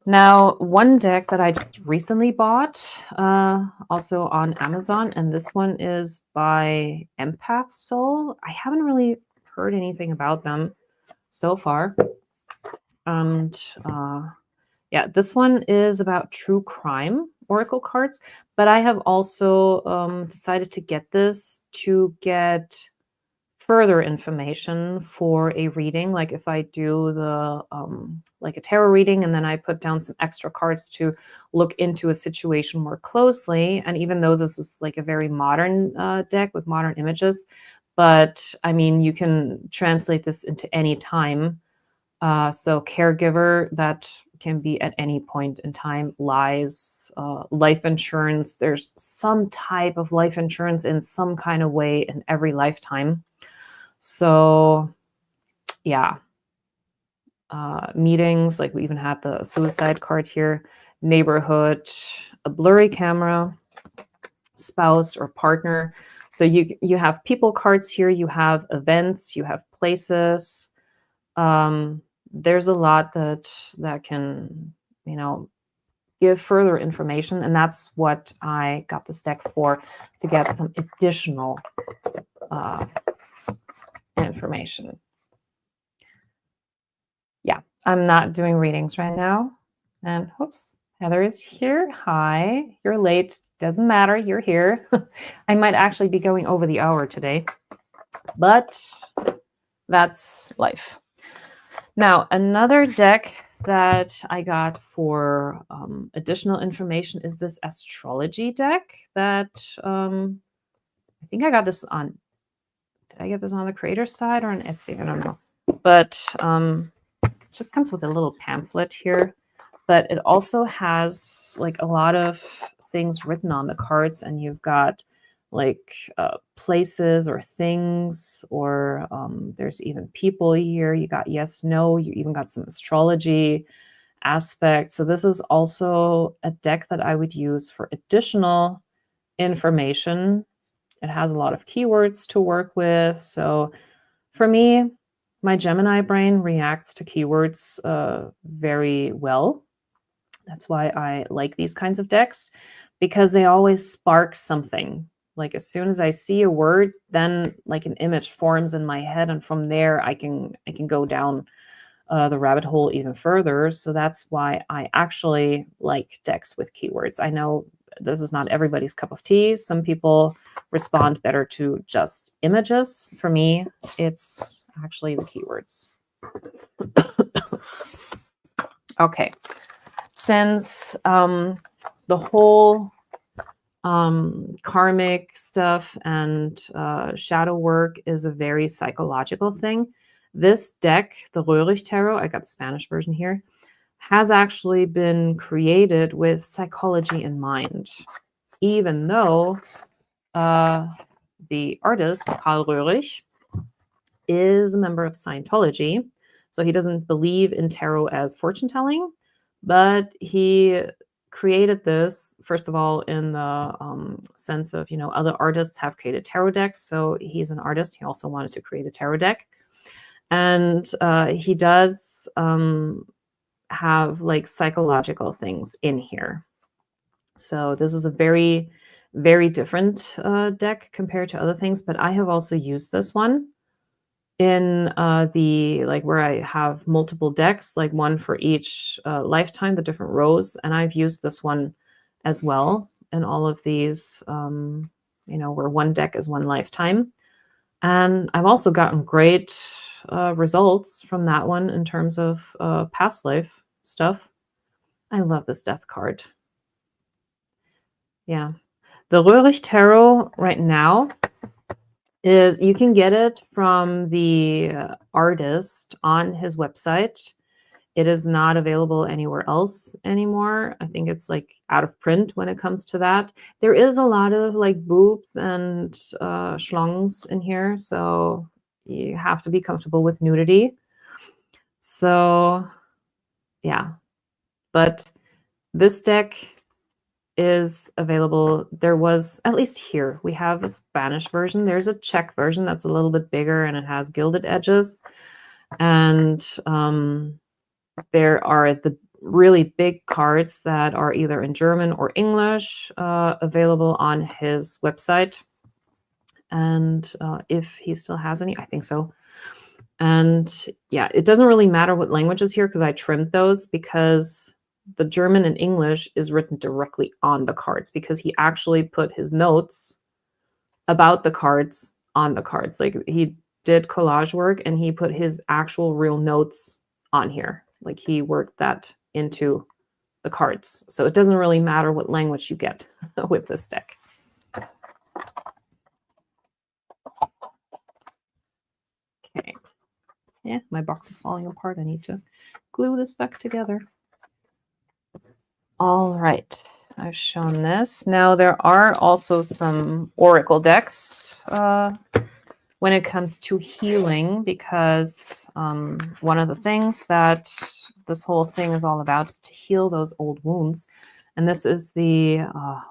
Now, one deck that I just recently bought, also on Amazon, and this one is by Empath Soul. I haven't really heard anything about them so far. And yeah, this one is about true crime oracle cards, but I have also decided to get this to get further information for a reading. Like if I do the like a tarot reading, and then I put down some extra cards to look into a situation more closely. And even though this is like a very modern deck with modern images, but I mean, you can translate this into any time. So caregiver, that can be at any point in time. Lies, life insurance, there's some type of life insurance in some kind of way in every lifetime. So yeah, meetings, like we even had the suicide card here, neighborhood, a blurry camera, spouse or partner. So you have people cards here, you have events, you have places. There's a lot that can, you know, give further information, and that's what I got this deck for, to get some additional information. Yeah, I'm not doing readings right now. And oops, Heather is here. Hi, you're late. Doesn't matter, you're here. I might actually be going over the hour today, but that's life. Now, another deck that I got for additional information is this astrology deck that I think I got this on, did I get this on the creator side or on Etsy? I don't know. But it just comes with a little pamphlet here. But it also has like a lot of things written on the cards, and you've got like places or things, or there's even people here. You got yes, no, you even got some astrology aspects. So this is also a deck that I would use for additional information. It has a lot of keywords to work with. So for me, my Gemini brain reacts to keywords very well. That's why I like these kinds of decks, because they always spark something. Like as soon as I see a word, then like an image forms in my head, and from there I can go down the rabbit hole even further. So that's why I actually like decks with keywords. I know this is not everybody's cup of tea. Some people respond better to just images. For me, it's actually the keywords. Okay. Since the whole karmic stuff and shadow work is a very psychological thing. This deck, the whre Tarot, I got the Spanish version here, has actually been created with psychology in mind, even though the artist, Karl Röhrig, is a member of Scientology. So he doesn't believe in tarot as fortune telling, but he created this, first of all, in the sense of, other artists have created tarot decks. So he's an artist. He also wanted to create a tarot deck. And he does have like psychological things in here. So this is a very, very different deck compared to other things, but I have also used this one in the like where I have multiple decks, like one for each lifetime, the different rows, and I've used this one as well in all of these, where one deck is one lifetime. And I've also gotten great results from that one in terms of past life stuff. I love this death card. Yeah. The Röhrig Tarot right now is, you can get it from the artist on his website. It is not available anywhere else anymore. I think it's like out of print when it comes to that. There is a lot of like boobs and schlongs in here, so you have to be comfortable with nudity. So yeah, but this deck is available. There was, at least here, we have a Spanish version. There's a Czech version that's a little bit bigger and it has gilded edges. And there are the really big cards that are either in German or English available on his website. And if he still has any, I think so. And yeah, it doesn't really matter what language is here because I trimmed those, because the German and English is written directly on the cards, because he actually put his notes about the cards on the cards. Like, he did collage work and he put his actual real notes on here. Like, he worked that into the cards. So it doesn't really matter what language you get with this deck. Okay. Yeah, my box is falling apart. I need to glue this back together. All right, I've shown this. Now, there are also some oracle decks when it comes to healing, because one of the things that this whole thing is all about is to heal those old wounds. And this is the,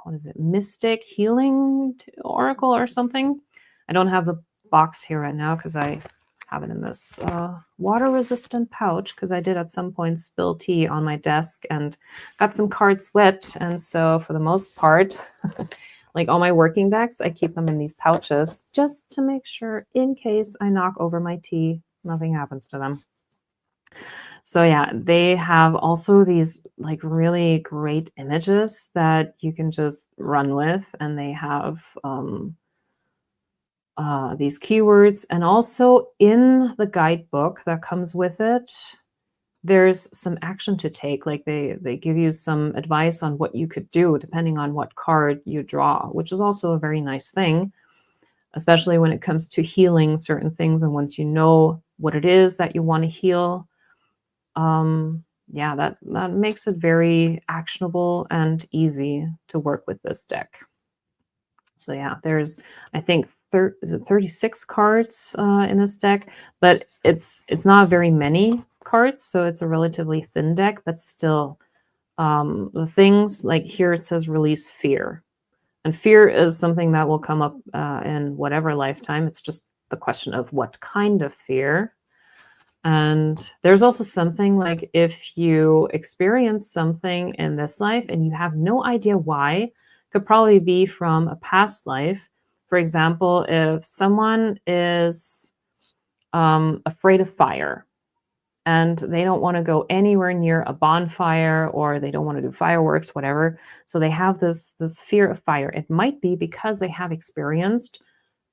what is it, Mystic Healing Oracle or something. I don't have the box here right now because I have it in this water-resistant pouch, because I did at some point spill tea on my desk and got some cards wet. And so for the most part, like all my working decks, I keep them in these pouches just to make sure, in case I knock over my tea, nothing happens to them. So yeah, they have also these like really great images that you can just run with, and they have these keywords, and also in the guidebook that comes with it, there's some action to take. Like they give you some advice on what you could do depending on what card you draw, which is also a very nice thing, especially when it comes to healing certain things. And once you know what it is that you want to heal, yeah, that makes it very actionable and easy to work with this deck. So yeah, there's, I think, is it 36 cards in this deck, but it's not very many cards, so it's a relatively thin deck, but still, the things like here, it says release fear. And fear is something that will come up in whatever lifetime. It's just the question of what kind of fear. And there's also something like, if you experience something in this life and you have no idea why, could probably be from a past life. For example, if someone is afraid of fire and they don't want to go anywhere near a bonfire, or they don't want to do fireworks, whatever. So they have this fear of fire. It might be because they have experienced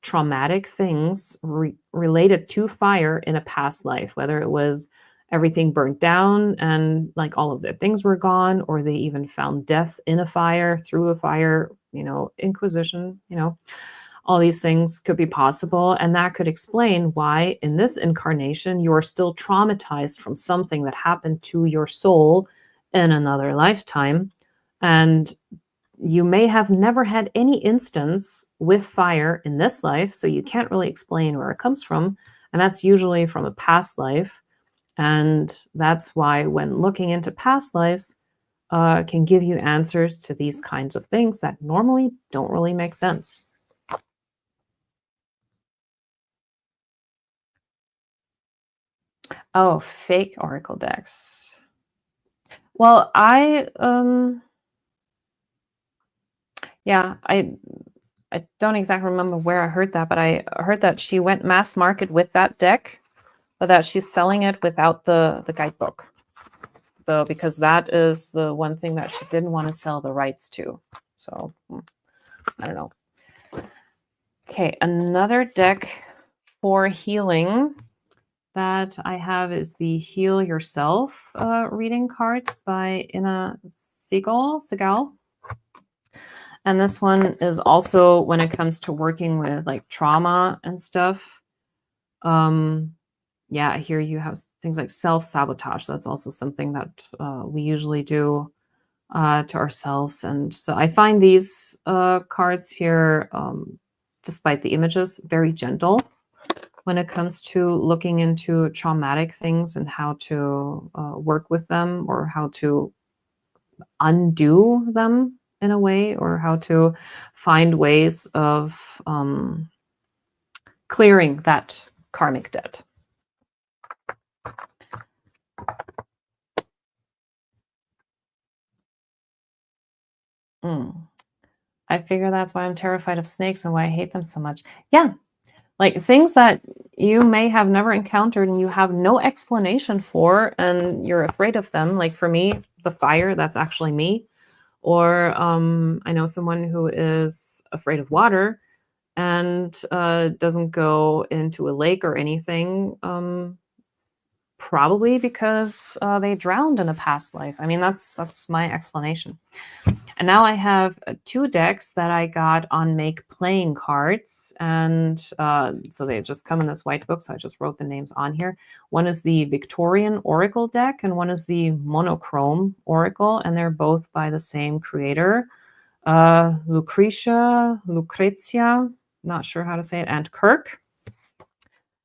traumatic things related to fire in a past life, whether it was everything burnt down and like all of their things were gone, or they even found death in a fire, through a fire, Inquisition, all these things could be possible. And that could explain why in this incarnation, you're still traumatized from something that happened to your soul in another lifetime. And you may have never had any instance with fire in this life, so you can't really explain where it comes from. And that's usually from a past life. And that's why when looking into past lives, can give you answers to these kinds of things that normally don't really make sense. Oh, fake oracle decks. Well, I don't exactly remember where I heard that, but I heard that she went mass market with that deck, but that she's selling it without the guidebook. So because that is the one thing that she didn't want to sell the rights to. So I don't know. Okay, another deck for healing that I have is the Heal Yourself reading cards by Ina Segal. And this one is also when it comes to working with like trauma and stuff. Yeah, here you have things like self-sabotage. That's also something that we usually do to ourselves. And so I find these cards here, despite the images, very gentle when it comes to looking into traumatic things and how to work with them, or how to undo them in a way, or how to find ways of clearing that karmic debt. I figure that's why I'm terrified of snakes and why I hate them so much. Yeah, like things that you may have never encountered and you have no explanation for, and you're afraid of them. Like for me, the fire, that's actually me. Or I know someone who is afraid of water and doesn't go into a lake or anything, probably because they drowned in a past life. I mean, that's my explanation. And now I have 2 decks that I got on Make playing cards. And so they just come in this white book. So I just wrote the names on here. One is the Victorian Oracle deck, and one is the Monochrome Oracle. And they're both by the same creator, Lucretia, not sure how to say it, and Kirk.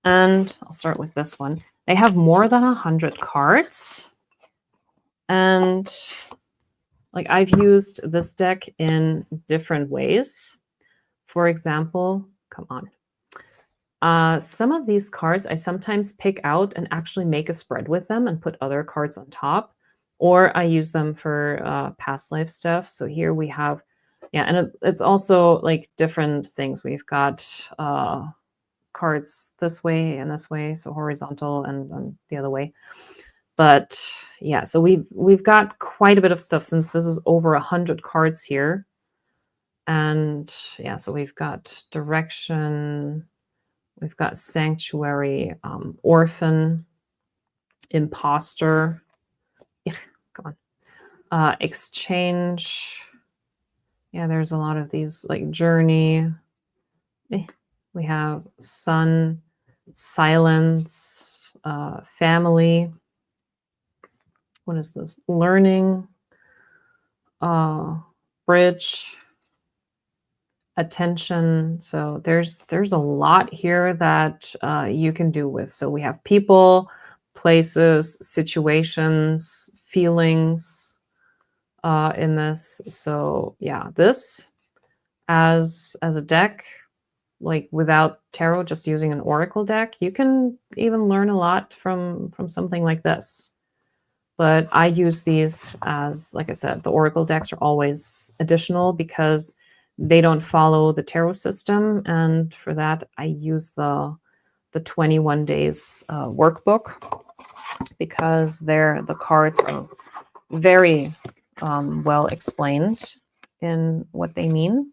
And I'll start with this one. They have more than 100 cards. And like I've used this deck in different ways. For example, come on. Some of these cards I sometimes pick out and actually make a spread with them and put other cards on top, or I use them for past life stuff. So here we have, yeah, and it's also like different things. We've got cards this way and this way, so horizontal and the other way. But yeah, so we've got quite a bit of stuff since this is over 100 cards here. And yeah, so we've got direction, we've got sanctuary, orphan, imposter, come on, exchange. Yeah, there's a lot of these, like journey. We have sun, silence, family. What is this? Learning, bridge, attention. So there's a lot here that you can do with. So we have people, places, situations, feelings in this. So yeah, this as a deck, like without tarot, just using an oracle deck, you can even learn a lot from something like this. But I use these as, like I said, the oracle decks are always additional because they don't follow the tarot system. And for that, I use the 21 days workbook, because the cards are very well explained in what they mean.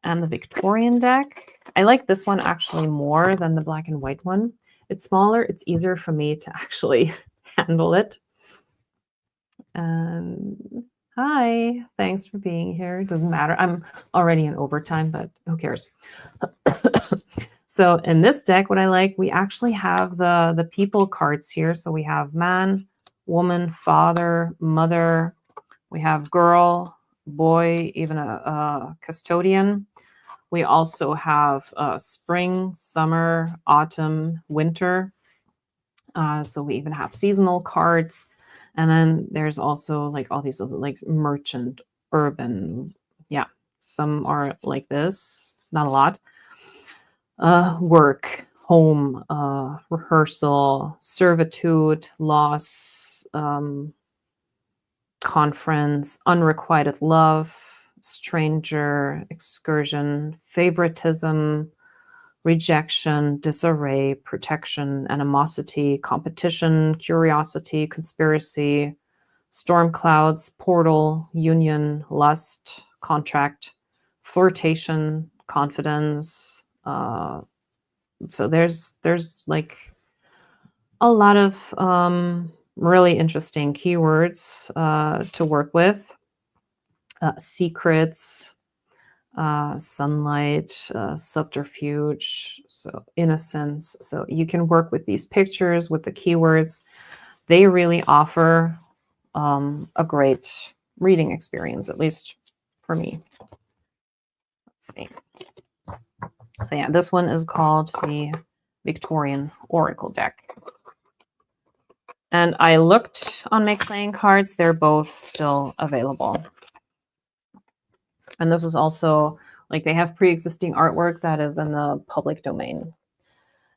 And the Victorian deck, I like this one actually more than the black and white one, it's smaller, it's easier for me to actually handle it. And hi, thanks for being here. It doesn't matter. I'm already in overtime, but who cares? So in this deck, what I like, we actually have the people cards here. So we have man, woman, father, mother. We have girl, boy, even a custodian. We also have spring, summer, autumn, winter. So we even have seasonal cards. And then there's also like all these other like merchant, urban. Yeah, some are like this, not a lot. Work, home, rehearsal, servitude, loss, conference, unrequited love, stranger, excursion, favoritism, rejection, disarray, protection, animosity, competition, curiosity, conspiracy, storm clouds, portal, union, lust, contract, flirtation, confidence. So there's like a lot of really interesting keywords to work with. Secrets, sunlight, subterfuge, so innocence. So you can work with these pictures, with the keywords. They really offer a great reading experience, at least for me. Let's see. So yeah, this one is called the Victorian Oracle deck. And I looked on Make Playing Cards. They're both still available. And this is also, like, they have pre-existing artwork that is in the public domain.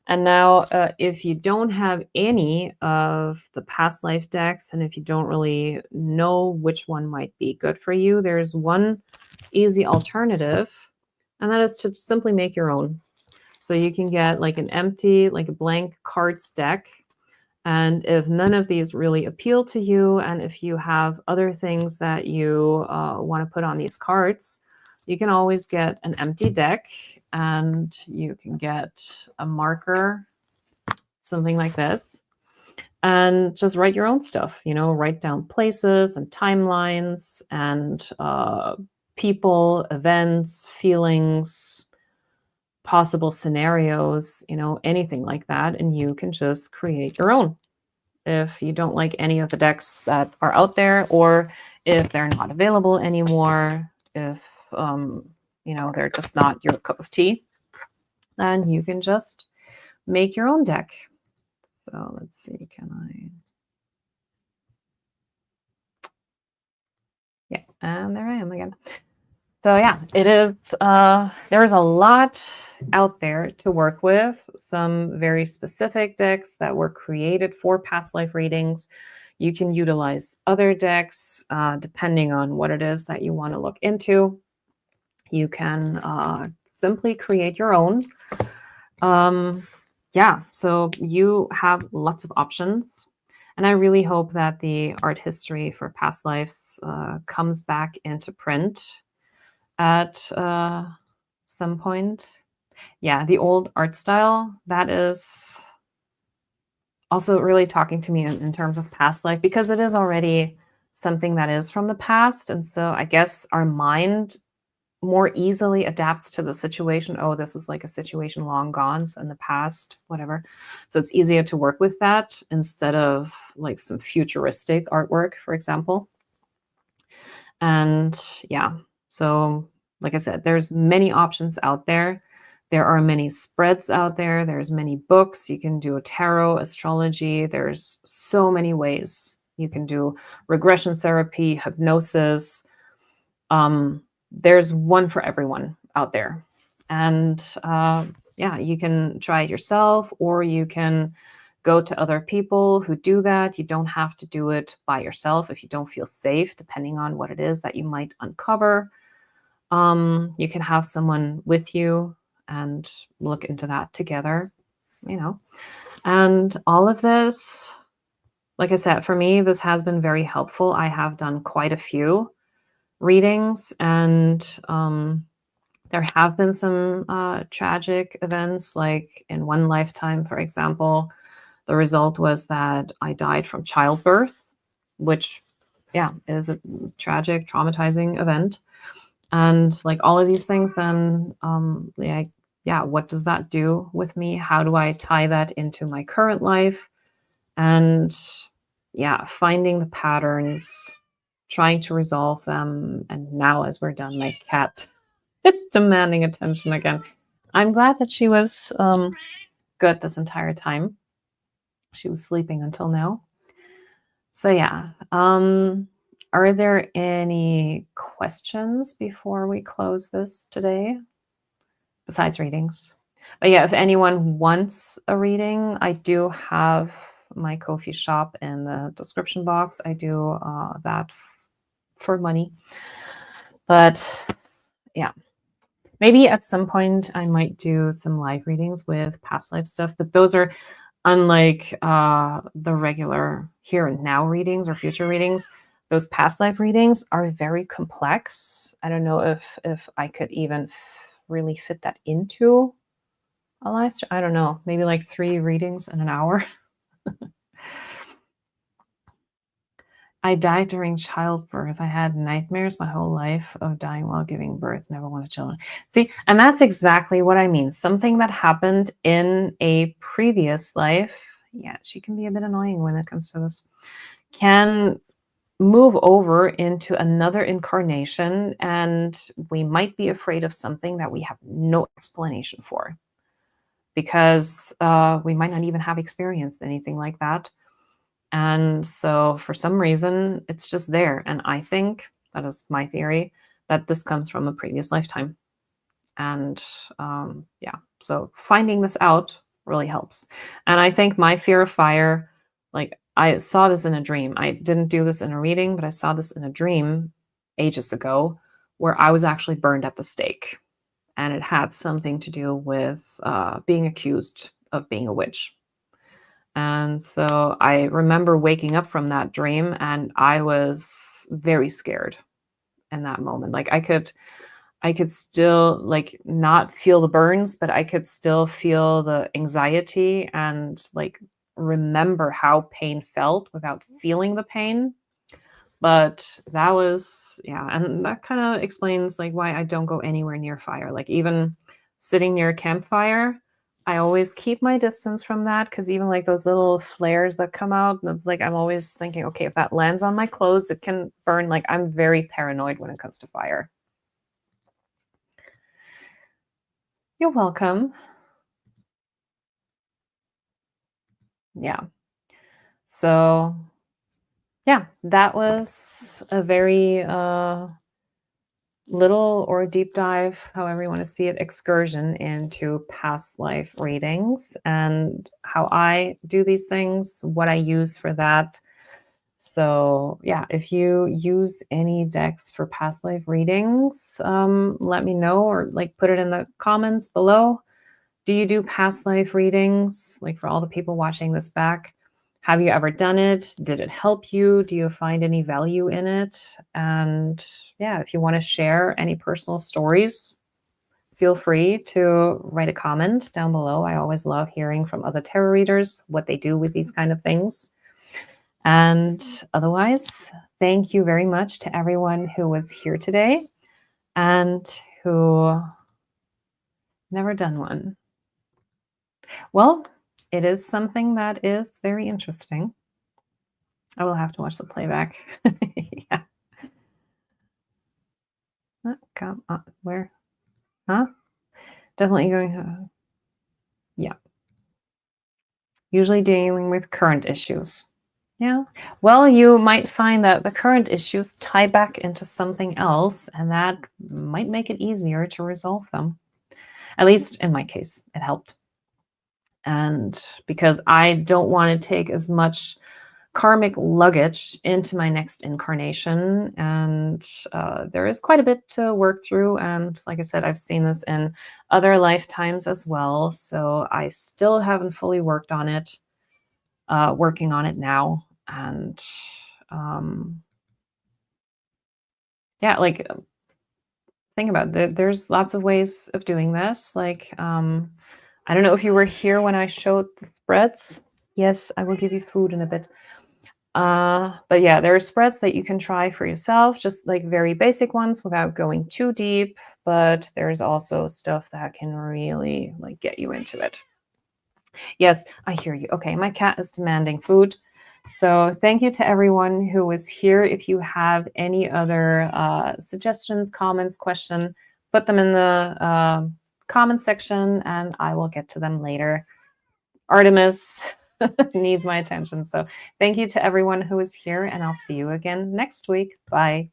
And now, if you don't have any of the past life decks, and if you don't really know which one might be good for you, there's one easy alternative, and that is to simply make your own. So you can get like an empty, like a blank cards deck. And if none of these really appeal to you, and if you have other things that you want to put on these cards, you can always get an empty deck, and you can get a marker, something like this, and just write your own stuff, you know, write down places and timelines and people, events, feelings, possible scenarios, you know, anything like that. And you can just create your own if you don't like any of the decks that are out there, or if they're not available anymore, if you know, they're just not your cup of tea, then you can just make your own deck. So let's see, can I? Yeah, and there I am again. So yeah, it is, there's a lot out there to work with, some very specific decks that were created for past life readings. You can utilize other decks depending on what it is that you want to look into. You can simply create your own. Yeah, so you have lots of options. And I really hope that the art history for past lives comes back into print at some point. Yeah, the old art style, that is also really talking to me in terms of past life, because it is already something that is from the past. And so I guess our mind more easily adapts to the situation. Oh, this is like a situation long gone, so in the past, whatever. So it's easier to work with that instead of like some futuristic artwork, for example. And yeah, so like I said, there's many options out there. There are many spreads out there. There's many books. You can do tarot, astrology. There's so many ways. You can do regression therapy, hypnosis. There's one for everyone out there. And yeah, you can try it yourself, or you can go to other people who do that. You don't have to do it by yourself if you don't feel safe, depending on what it is that you might uncover. You can have someone with you and look into that together, you know. And all of this, like I said, for me, this has been very helpful. I have done quite a few readings, and There have been some tragic events, like in one lifetime, for example, the result was that I died from childbirth, which, yeah, is a tragic, traumatizing event. And like all of these things, then, like, yeah, what does that do with me? How do I tie that into my current life? And yeah, finding the patterns, trying to resolve them. And now, as we're done, my cat is demanding attention again. I'm glad that she was good this entire time. She was sleeping until now. So yeah, are there any questions before we close this today? Besides readings. But yeah, if anyone wants a reading, I do have my Ko-fi shop in the description box. I do that for money. But yeah, maybe at some point I might do some live readings with past life stuff, but those are unlike the regular here and now readings or future readings. Those past life readings are very complex. I don't know if I could even really fit that into a live stream. I don't know, maybe like 3 readings in an hour. I died during childbirth. I had nightmares my whole life of dying while giving birth. Never wanted children. See, and that's exactly what I mean. Something that happened in a previous life. Yeah, she can be a bit annoying when it comes to this. Can move over into another incarnation, and we might be afraid of something that we have no explanation for, because we might not even have experienced anything like that. And so for some reason, it's just there. And I think, that is my theory, that this comes from a previous lifetime. And yeah, so finding this out really helps. And I think my fear of fire, like I saw this in a dream. I didn't do this in a reading, but I saw this in a dream ages ago where I was actually burned at the stake. And it had something to do with being accused of being a witch. And so I remember waking up from that dream and I was very scared in that moment. Like I could still like not feel the burns, but I could still feel the anxiety and like remember how pain felt without feeling the pain. But that was, yeah, and that kind of explains like why I don't go anywhere near fire. Like even sitting near a campfire, I always keep my distance from that, because even like those little flares that come out, that's like I'm always thinking, okay, if that lands on my clothes, it can burn. Like I'm very paranoid when it comes to fire. You're welcome. Yeah. So yeah, that was a very little or deep dive, however you want to see it, excursion into past life readings and how I do these things, what I use for that. So yeah, if you use any decks for past life readings, let me know, or like put it in the comments below. Do you do past life readings? Like for all the people watching this back, have you ever done it? Did it help you? Do you find any value in it? And yeah, if you want to share any personal stories, feel free to write a comment down below. I always love hearing from other tarot readers, what they do with these kind of things. And otherwise, thank you very much to everyone who was here today and who never done one. Well, it is something that is very interesting. I will have to watch the playback. Yeah. Come on. Where? Huh? Definitely going. Yeah. Usually dealing with current issues. Yeah. Well, you might find that the current issues tie back into something else, and that might make it easier to resolve them. At least in my case, it helped. And because I don't want to take as much karmic luggage into my next incarnation, and there is quite a bit to work through, and like I said, I've seen this in other lifetimes as well, so I still haven't fully worked on it, working on it now. And yeah, like think about it. There's lots of ways of doing this. Like, I don't know if you were here when I showed the spreads. Yes, I will give you food in a bit. But yeah, there are spreads that you can try for yourself, just like very basic ones without going too deep. But there's also stuff that can really like get you into it. Yes, I hear you. Okay, my cat is demanding food. So thank you to everyone who was here. If you have any other suggestions, comments, question, put them in the comment section and I will get to them later. Artemis needs my attention. So thank you to everyone who was here and I'll see you again next week. Bye.